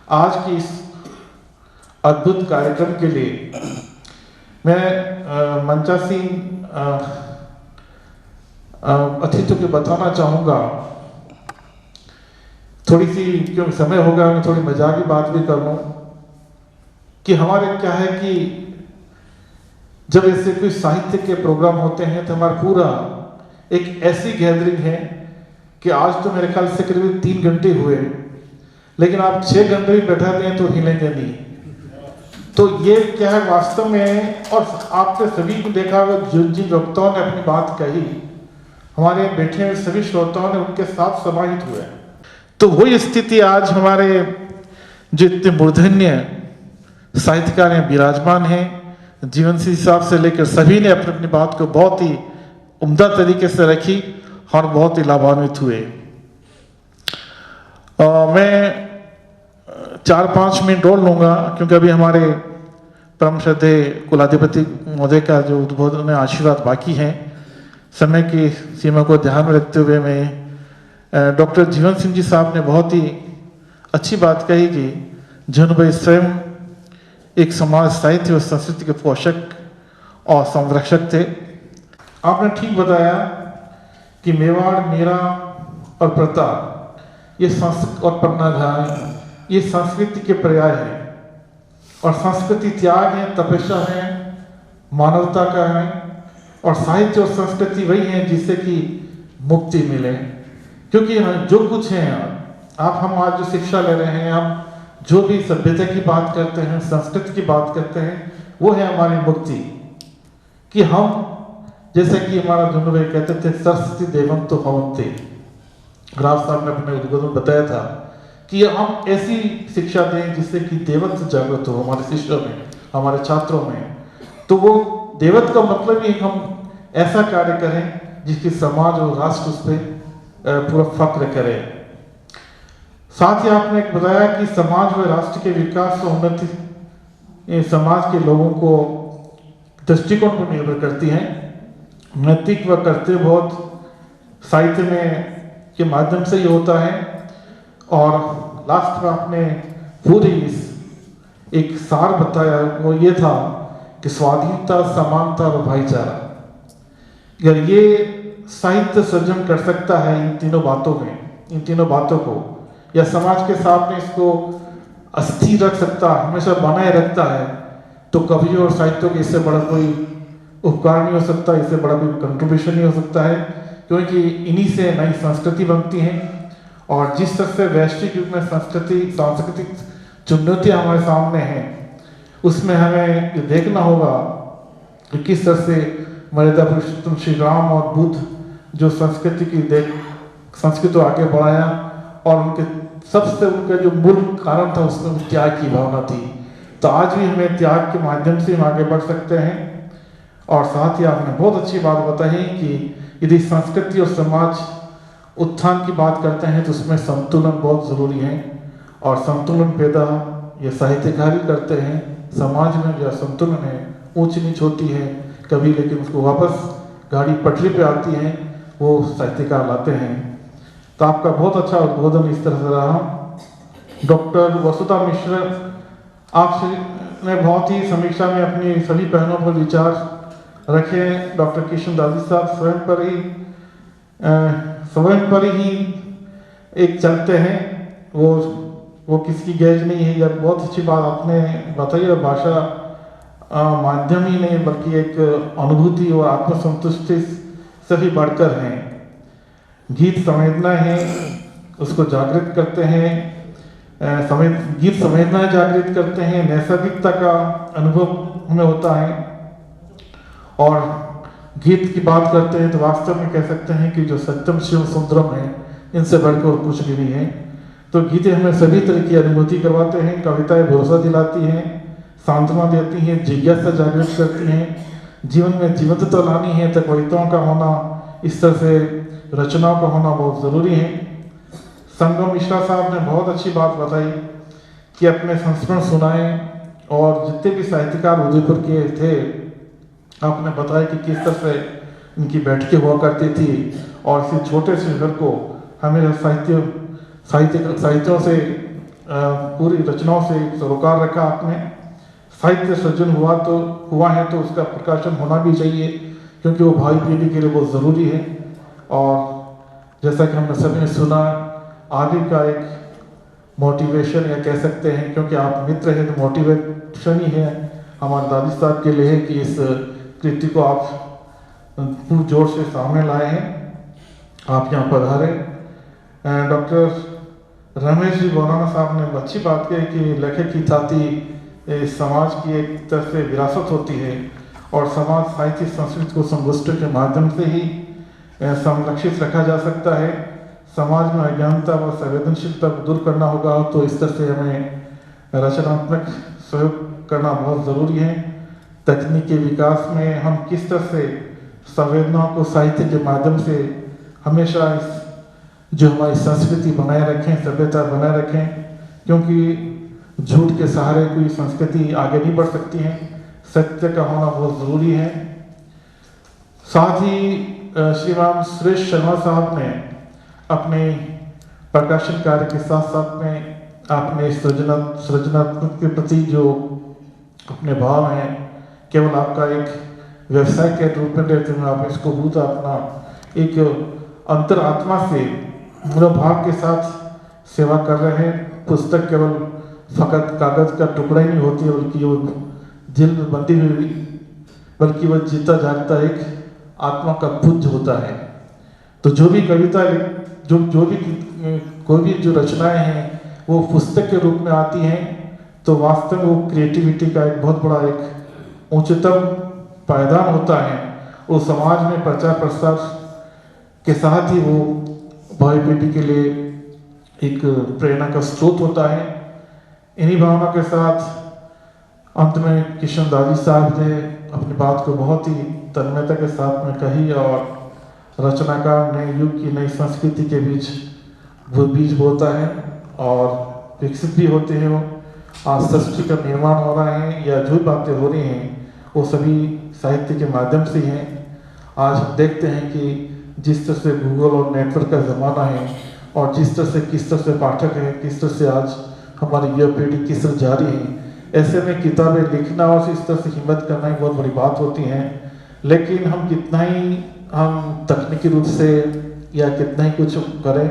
आज की इस अद्भुत कार्यक्रम के लिए मैं मंचासी अतिथियों को बताना चाहूँगा, थोड़ी सी क्योंकि समय होगा मैं थोड़ी मजाकी बात भी कर लूँ कि हमारे क्या है कि जब ऐसे कोई साहित्य के प्रोग्राम होते हैं तो हमारा पूरा एक ऐसी गैदरिंग है कि आज तो मेरे ख्याल से करीब 3 घंटे हुए, लेकिन आप 6 घंटे भी बैठा दें तो हिलेंगे नहीं। तो ये क्या है वास्तव में, और आपने सभी को देखा होगा जिन वक्ताओं ने अपनी बात कही, हमारे बैठे हुए सभी श्रोताओं ने उनके साथ समाहित हुए। तो वही स्थिति आज हमारे जो इतने मूर्धन्य साहित्यकार हैं विराजमान हैं, जीवन सिंह साहब से लेकर सभी ने अपनी अपनी बात को बहुत ही उम्दा तरीके से रखी और बहुत ही लाभान्वित हुए। मैं 4-5 मिनट और लूँगा क्योंकि अभी हमारे परम श्रद्धेय कुलाधिपति महोदय का जो उद्बोधन में आशीर्वाद बाकी हैं। समय की सीमा को ध्यान में रखते हुए मैं डॉक्टर जीवन सिंह जी साहब ने बहुत ही अच्छी बात कही कि जन भाई स्वयं एक समाज साहित्य और संस्कृति के पोषक और संरक्षक थे। आपने ठीक बताया कि मेवाड़, मेरा और प्रताप ये संस्कृत और पन्नाधार ये संस्कृति के पर्याय है और संस्कृति त्याग है, तपस्या है, मानवता का है और साहित्य और संस्कृति वही है जिससे कि मुक्ति मिले। क्योंकि जो कुछ है आप हम आज जो शिक्षा ले रहे हैं, हम जो भी सभ्यता की बात करते हैं, संस्कृति की बात करते हैं, वो है हमारी मुक्ति। कि हम जैसे कि हमारा जुनू भाई कहते थे सरस्वती देवम तो भवन्ते, ग्राफ साहब ने अपने उद्बोधन बताया था कि हम ऐसी शिक्षा दें जिससे कि देवत्व जागृत हो हमारे शिष्यों में, हमारे छात्रों में। तो वो देवत्व का मतलब ही हम ऐसा कार्य करें जिसकी समाज और राष्ट्र उस पर पूरा फक्र करे। साथ ही आपने एक बताया कि समाज व राष्ट्र के विकास और उन्नति समाज के लोगों को दृष्टिकोण पर निर्भर करती है। नैतिक व कर्तव्य बोध साहित्य में के माध्यम से ही होता है। और लास्ट में आपने पूरी एक सार बताया, वो ये था कि स्वाधीनता, समानता और भाईचारा, अगर ये साहित्य सृजन कर सकता है इन तीनों बातों में, इन तीनों बातों को, या समाज के सामने इसको अस्थिर रख सकता है, हमेशा बनाए रखता है, तो कवि और साहित्यों के इससे बड़ा कोई उपकार नहीं हो सकता, इससे बड़ा कोई कंट्रीब्यूशन नहीं हो सकता है। क्योंकि इन्हीं से नई संस्कृति बनती है और जिस तरह से वैश्विक युग में सांस्कृतिक चुनौतियाँ हमारे सामने हैं, उसमें हमें ये देखना होगा कि किस तरह से मर्यादा पुरुषोत्तम श्री राम और बुद्ध जो संस्कृति को आगे बढ़ाया, और उनके सबसे उनका जो मूल कारण था उसमें त्याग की भावना थी। तो आज भी हमें त्याग के माध्यम से हम आगे बढ़ सकते हैं। और साथ ही आपने बहुत अच्छी बात बताई कि यदि संस्कृति और समाज उत्थान की बात करते हैं तो उसमें संतुलन बहुत ज़रूरी है, और संतुलन पैदा ये साहित्यकार ही करते हैं। समाज में जो संतुलन है, ऊंच नीच होती है कभी, लेकिन उसको वापस गाड़ी पटरी पे आती है, वो साहित्यकार लाते हैं। तो आपका बहुत अच्छा उद्बोधन इस तरह से रहा। डॉक्टर वसुधा मिश्र, आपने बहुत ही समीक्षा में अपनी सभी पहलुओं पर विचार रखे। डॉक्टर किशन दादी साहब स्वयं पर ही एक चलते हैं, वो किसकी गैज नहीं है। यह बहुत अच्छी बात आपने बताई, और भाषा माध्यम ही नहीं बल्कि एक अनुभूति और आत्मसंतुष्टि से भी बढ़कर है। गीत संवेदना है, उसको जागृत करते हैं, गीत संवेदनाएं जागृत करते हैं, नैसर्गिकता का अनुभव हमें होता है। और गीत की बात करते हैं तो वास्तव में कह सकते हैं कि जो सत्यम शिव सुंदरम है, इनसे बढ़कर और कुछ भी नहीं है। तो गीतें हमें सभी तरह की अनुभूति करवाते हैं। कविताएं भरोसा दिलाती हैं, सांत्वना देती हैं, जिज्ञासा जागृत करती हैं। जीवन में जीवंतता लानी है तो कविताओं का होना, इस तरह से रचनाओं का होना बहुत ज़रूरी है। संगम मिश्रा साहब ने बहुत अच्छी बात बताई कि अपने संस्मरण सुनाए, और जितने भी साहित्यकार उदयपुर के थे आपने बताया कि किस तरह से इनकी बैठकें हुआ करती थी, और इस छोटे से घर को हमें साहित्यों से पूरी रचनाओं से सरोकार रखा आपने। साहित्य सृजन हुआ है तो उसका प्रकाशन होना भी चाहिए, क्योंकि वो भावी पीढ़ी के लिए बहुत ज़रूरी है। और जैसा कि हमने सभी ने सुना, आगे का एक मोटिवेशन या कह सकते हैं, क्योंकि आप मित्र हैं तो मोटिवेशन ही है हमारे दादी साहब के लिए कि इस कृति को आप पूरे जोर से सामने लाए हैं, आप यहाँ पधारे। डॉक्टर रमेश जी बोनाना साहब ने अच्छी बात कही कि लेखक की छाती समाज की एक तरह से विरासत होती है, और समाज साहित्य संस्कृति को संगोष्ठी के माध्यम से ही संरक्षित रखा जा सकता है। समाज में अज्ञानता व संवेदनशीलता को दूर करना होगा, तो इस तरह से हमें रचनात्मक सहयोग करना बहुत ज़रूरी है। तकनीकी विकास में हम किस तरह से संवेदनाओं को साहित्य के माध्यम से हमेशा जो हमारी संस्कृति बनाए रखें, सभ्यता बनाए रखें, क्योंकि झूठ के सहारे कोई संस्कृति आगे नहीं बढ़ सकती है। सत्य का होना बहुत ज़रूरी है। साथ ही श्रीमान सुरेश शर्मा साहब ने अपने प्रकाशन कार्य के साथ साथ में अपने सृजनात्मक के प्रति जो अपने भाव हैं, केवल आपका एक व्यवसाय के रूप में लेते हुए आप इसको बहुत अपना एक अंतरात्मा से मनोभाव के साथ सेवा कर रहे हैं। पुस्तक केवल फकत कागज का टुकड़ा ही नहीं होती, बल्कि वो दिल में बंधी हुई, बल्कि वह जीता जागता एक आत्मा का पुंज होता है। तो जो भी कविता जो भी कोई भी जो रचनाएं हैं वो पुस्तक के रूप में आती हैं, तो वास्तव में वो क्रिएटिविटी का एक बहुत बड़ा एक उच्चतम पायदान होता है। वो समाज में प्रचार प्रसार के साथ ही वो भावी पीढ़ी के लिए एक प्रेरणा का स्रोत होता है। इन्हीं भावना के साथ अंत में किशन दादी साहब ने अपनी बात को बहुत ही तन्मयता के साथ में कही, और रचनाकार नए युग की नई संस्कृति के बीच वो बीज बोता है और विकसित भी होते हैं। वो आज सृष्टि का निर्माण हो रहा है, या जो बातें हो रही हैं वो सभी साहित्य के माध्यम से हैं। आज हम देखते हैं कि जिस तरह से गूगल और नेटवर्क का ज़माना है, और जिस तरह से किस तरह से पाठक हैं, किस तरह से आज हमारी युवा पीढ़ी किस तरह जा रही है, ऐसे में किताबें लिखना और इस तरह से हिम्मत करना एक बहुत बड़ी बात होती है। लेकिन हम कितना ही हम तकनीकी रूप से या कितना ही कुछ करें,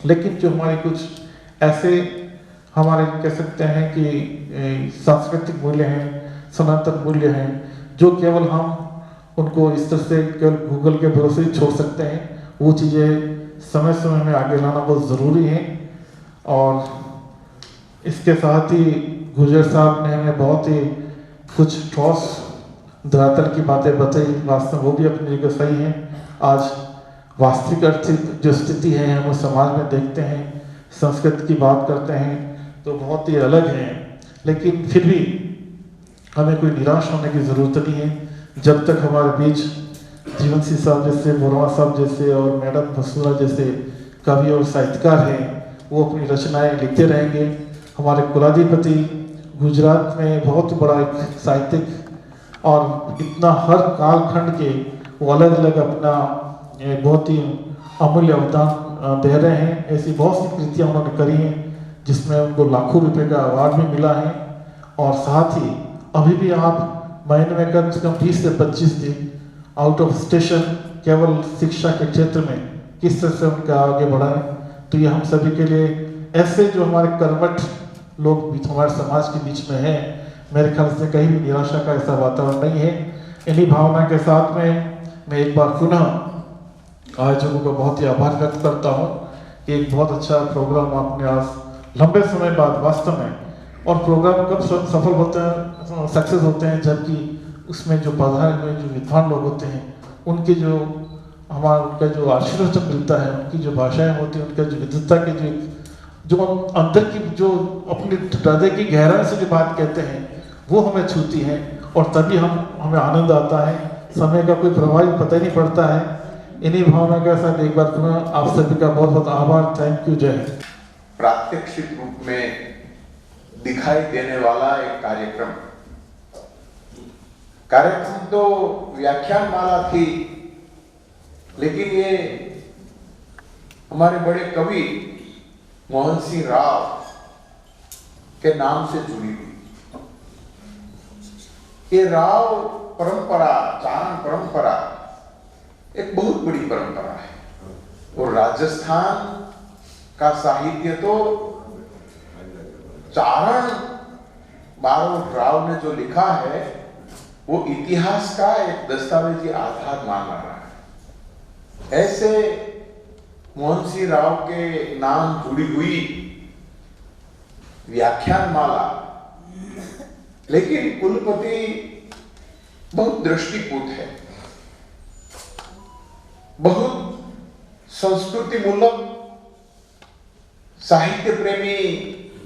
लेकिन जो हमारे कुछ ऐसे हमारे कह सकते हैं कि सांस्कृतिक मूल्य हैं, सनातन मूल्य हैं, जो केवल हम उनको इस तरह से केवल गूगल के भरोसे ही छोड़ सकते हैं। वो चीज़ें समय समय में आगे लाना बहुत ज़रूरी है। और इसके साथ ही गुजर साहब ने हमें बहुत ही कुछ ठोस धरातल की बातें बताई, वास्तव वो भी अपनी जगह सही हैं। आज वास्तविक आर्थिक जो स्थिति है हम उस समाज में देखते हैं, संस्कृति की बात करते हैं तो बहुत ही अलग है, लेकिन फिर भी हमें कोई निराश होने की ज़रूरत नहीं है। जब तक हमारे बीच जीवन सिंह साहब जैसे, बोरवा साहब जैसे और मैडम बसूरा जैसे कवि और साहित्यकार हैं, वो अपनी रचनाएं लिखते रहेंगे। हमारे कुलाधिपति गुजरात में बहुत बड़ा एक साहित्यिक और इतना हर कालखंड के वो अलग अलग अपना बहुत ही अमूल्य अवदान दे रहे हैं। ऐसी बहुत सी कृतियाँ उन्होंने करी हैं जिसमें उनको लाखों रुपए का अवार्ड भी मिला है। और साथ ही अभी भी आप महीने में कम से कम 20 से 25 दिन आउट ऑफ स्टेशन केवल शिक्षा के क्षेत्र में किस तरह से उनका आगे बढ़ाएं, तो ये हम सभी के लिए, ऐसे जो हमारे कर्मठ लोग हमारे समाज के बीच में हैं, मेरे ख्याल से कहीं भी निराशा का ऐसा वातावरण नहीं है। इन्हीं भावना के साथ में मैं एक बार पुनः आयोजकों का बहुत ही आभार व्यक्त करता हूँ कि एक बहुत अच्छा प्रोग्राम आपने आज लंबे समय बाद वास्तव में, और प्रोग्राम कब सफल होते हैं, सक्सेस होते हैं, जबकि उसमें जो पधारे हुए जो विद्वान लोग होते हैं उनके जो उनका जो आशीर्वाद मिलता है, उनकी जो भाषाएं होती हैं, उनका जो विद्वता के जो अंदर की जो अपने हृदय की गहराई से जो बात कहते हैं वो हमें छूती है, और तभी हमें आनंद आता है। समय का कोई प्रभाव पता ही नहीं पड़ता है। इन्हीं भावना के साथ एक बार पुनः आप सभी का बहुत बहुत आभार। Thank you. जय हिंद। प्रात्यक्षिक रूप में दिखाई देने वाला एक कार्यक्रम तो व्याख्यान माला थी, लेकिन ये हमारे बड़े कवि मोहन सिंह राव के नाम से जुड़ी हुई। ये राव परंपरा, चारण परंपरा एक बहुत बड़ी परंपरा है, और राजस्थान का साहित्य तो चारण बारोट राव ने जो लिखा है वो इतिहास का एक दस्तावेजी आधार मान रहा है। ऐसे मोहन सिंह राव के नाम जुड़ी हुई व्याख्यान माला, लेकिन कुलपति बहुत दृष्टिपूत है, बहुत संस्कृति मूलक साहित्य प्रेमी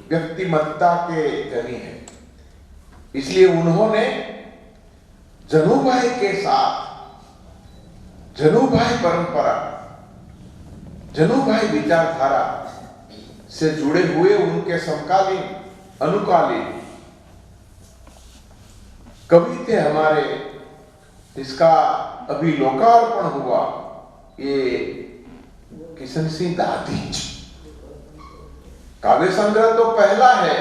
व्यक्तिमत्ता के धनी है। इसलिए उन्होंने जनुभाई के साथ जनुभाई परंपरा, जनुभाई विचारधारा से जुड़े हुए उनके समकालीन अनुकालीन कवि थे हमारे, इसका अभी लोकार्पण हुआ ये किशन सिंह दाधीच। काव्य संग्रह तो पहला है,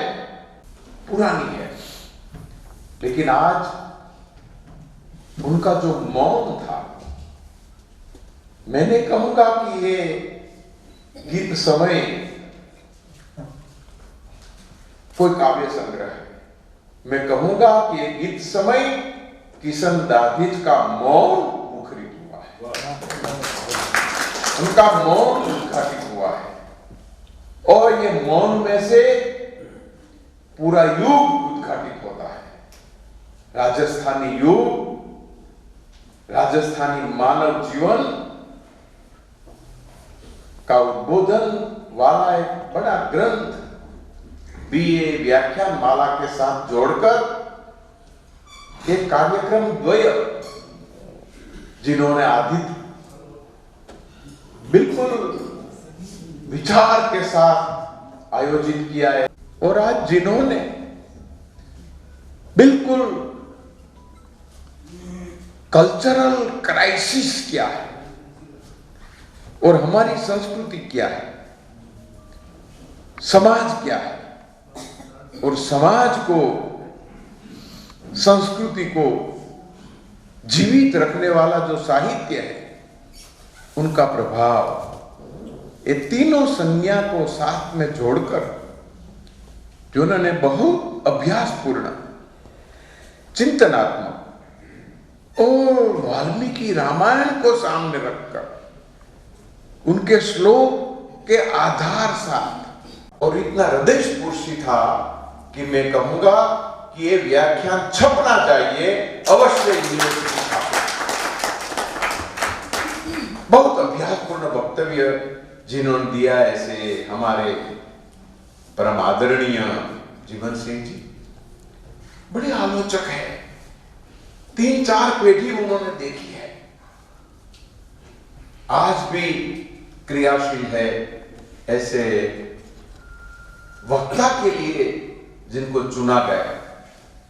पुरानी है, लेकिन आज उनका जो मौन था, मैंने कहूंगा कि ये गीत समय कोई काव्य संग्रह है। मैं कहूंगा कि ये गीत समय किशन दाधीच का मौन मुखरित हुआ है, उनका मौन उद्घाटित हुआ है, और ये मौन में से पूरा युग उद्घाटित होता है। राजस्थानी युग, राजस्थानी मानव जीवन का उद्बोधन वाला एक बड़ा ग्रंथ बीए व्याख्यान माला के साथ जोड़कर एक कार्यक्रम द्वय जिन्होंने आदित्य बिल्कुल विचार के साथ आयोजित किया है, और आज जिन्होंने बिल्कुल कल्चरल क्राइसिस क्या है और हमारी संस्कृति क्या है, समाज क्या है, और समाज को, संस्कृति को जीवित रखने वाला जो साहित्य है उनका प्रभाव, ये तीनों संज्ञा को साथ में जोड़कर जो उन्होंने बहुत अभ्यासपूर्ण, चिंतनात्मक और वाल्मीकि रामायण को सामने रखकर उनके श्लोक के आधार साथ और इतना हृदयस्पर्शी था कि मैं कहूंगा कि ये व्याख्यान छपना चाहिए, अवश्य यूनिवर्सिटी छापे। बहुत अभ्यासपूर्ण वक्तव्य जिन्होंने दिया, ऐसे हमारे परम आदरणीय जीवन सिंह जी बड़े आलोचक है, 3-4 पीढ़ी उन्होंने देखी है, आज भी क्रियाशील है। ऐसे वक्ता के लिए जिनको चुना गया,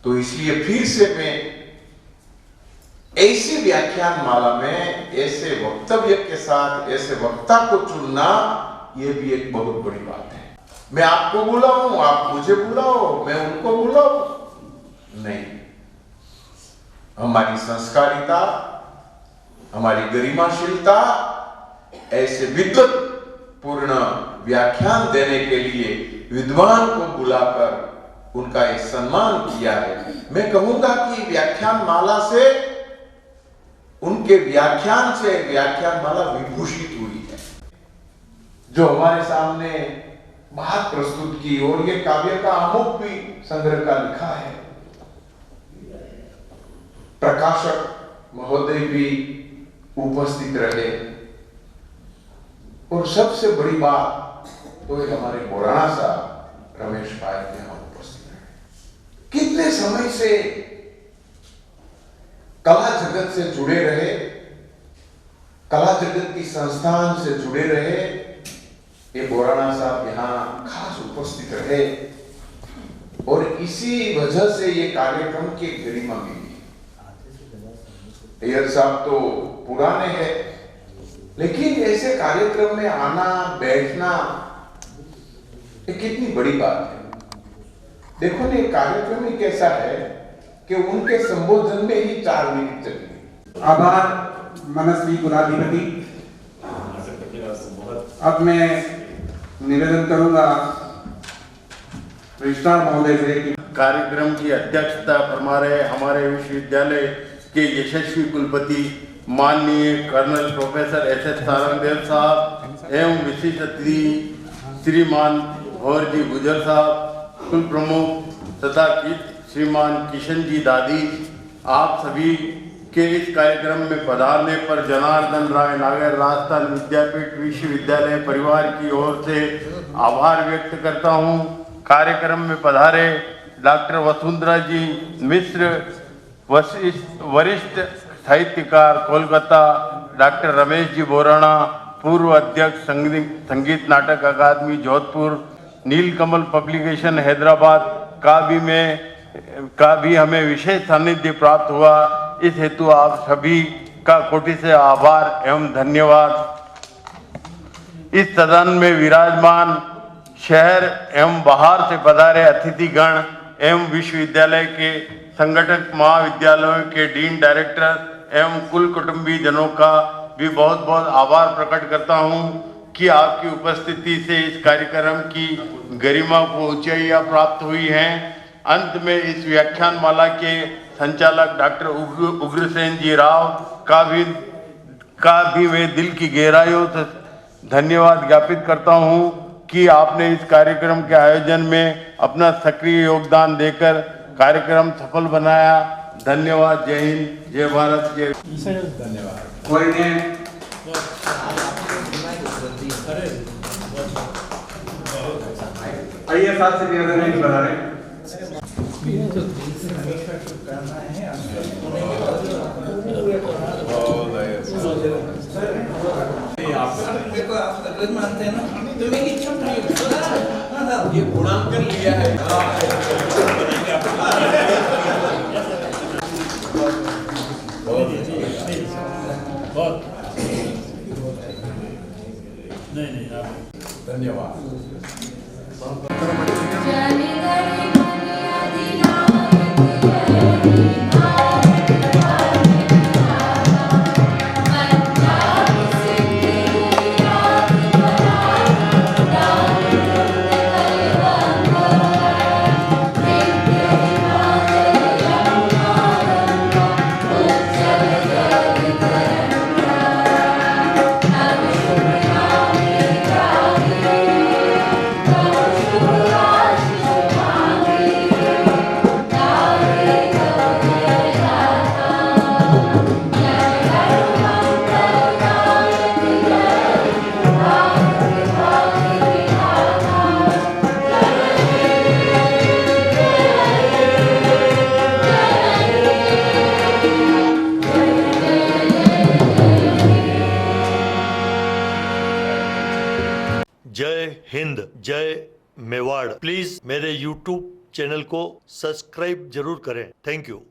तो इसलिए फिर से मैं ऐसी व्याख्यान माला में ऐसे वक्तव्य के साथ ऐसे वक्ता को चुनना, यह भी एक बहुत बड़ी बात है। मैं आपको बुलाऊं, आप मुझे बुलाओ, मैं उनको बुलाऊं, नहीं। हमारी संस्कारिता, हमारी गरिमाशीलता ऐसे विद्वत पूर्ण व्याख्यान देने के लिए विद्वान को बुलाकर उनका एक सम्मान किया है। मैं कहूंगा कि व्याख्यान माला से, उनके व्याख्यान से व्याख्यान माला विभूषित हुई है। जो हमारे सामने बात प्रस्तुत की, और ये काव्य का आमुख भी संग्रह का लिखा है, प्रकाशक महोदय भी उपस्थित रहे, और सबसे बड़ी बात तो हमारे बोराना साहब रमेश भाई के यहाँ उपस्थित रहे। कितने समय से कला जगत से जुड़े रहे, कला जगत की संस्थान से जुड़े रहे, ये बोराना साहब यहाँ खास उपस्थित रहे, और इसी वजह से ये कार्यक्रम की गरिमा मिली। अय्यर साहब तो पुराने हैं, लेकिन ऐसे कार्यक्रम में आना बैठना ये कितनी बड़ी बात है। देखो ने कार्यक्रम ही कैसा है कि उनके संबोधन में ही 4 मिनट चली। आभार मनस्वी कुलाधिपति। अब मैं निवेदन करूंगा रजिस्ट्रार महोदय से कि कार्यक्रम की अध्यक्षता फरमा रहे हमारे विश्वविद्यालय के यशस्वी कुलपति माननीय कर्नल प्रोफेसर एस.एस. सारंगदेव साहब एवं विशिष्ट अतिथि श्रीमान भंवर जी गुजर साहब, कुल प्रमुख तथा श्रीमान किशन जी दादी, आप सभी के इस कार्यक्रम में पधारने पर जनार्दन राय नागर राजस्थान विद्यापीठ विश्वविद्यालय परिवार की ओर से आभार व्यक्त करता हूं। कार्यक्रम में पधारे डॉक्टर वसुंधरा जी मिश्र, वरिष्ठ साहित्यकार कोलकाता, डॉक्टर रमेश जी बोराना, पूर्व अध्यक्ष संगीत नाटक अकादमी जोधपुर, नीलकमल पब्लिकेशन हैदराबाद का भी हमें विशेष सानिध्य प्राप्त हुआ। इस हेतु आप सभी का कोटि से आभार एवं धन्यवाद। इस सदन में विराजमान शहर एवं बाहर से पधारे अतिथिगण एवं विश्वविद्यालय के संगठक महाविद्यालयों के डीन डायरेक्टर एवं कुल कुटुंबी जनों का भी बहुत बहुत आभार प्रकट करता हूं कि आपकी उपस्थिति से इस कार्यक्रम की गरिमा को ऊंचाइयां प्राप्त हुई हैं। अंत में इस व्याख्यान माला के संचालक डॉक्टर उग्रसेन जी राव का भी मैं दिल की गहराइयों से धन्यवाद ज्ञापित करता हूं कि आपने इस कार्यक्रम के आयोजन में अपना सक्रिय योगदान देकर कार्यक्रम सफल बनाया। धन्यवाद। जय हिंद, जय भारत, जय धन्यवाद। आइए साथ से निवेदन है कि बता रहे आप मानते हैं ना, तो मेरी इच्छा पूरी ये गुणांकन लिया है। बहुत नहीं धन्यवाद। जय हिंद, जय मेवाड़। प्लीज मेरे YouTube चैनल को सब्सक्राइब जरूर करें। Thank you.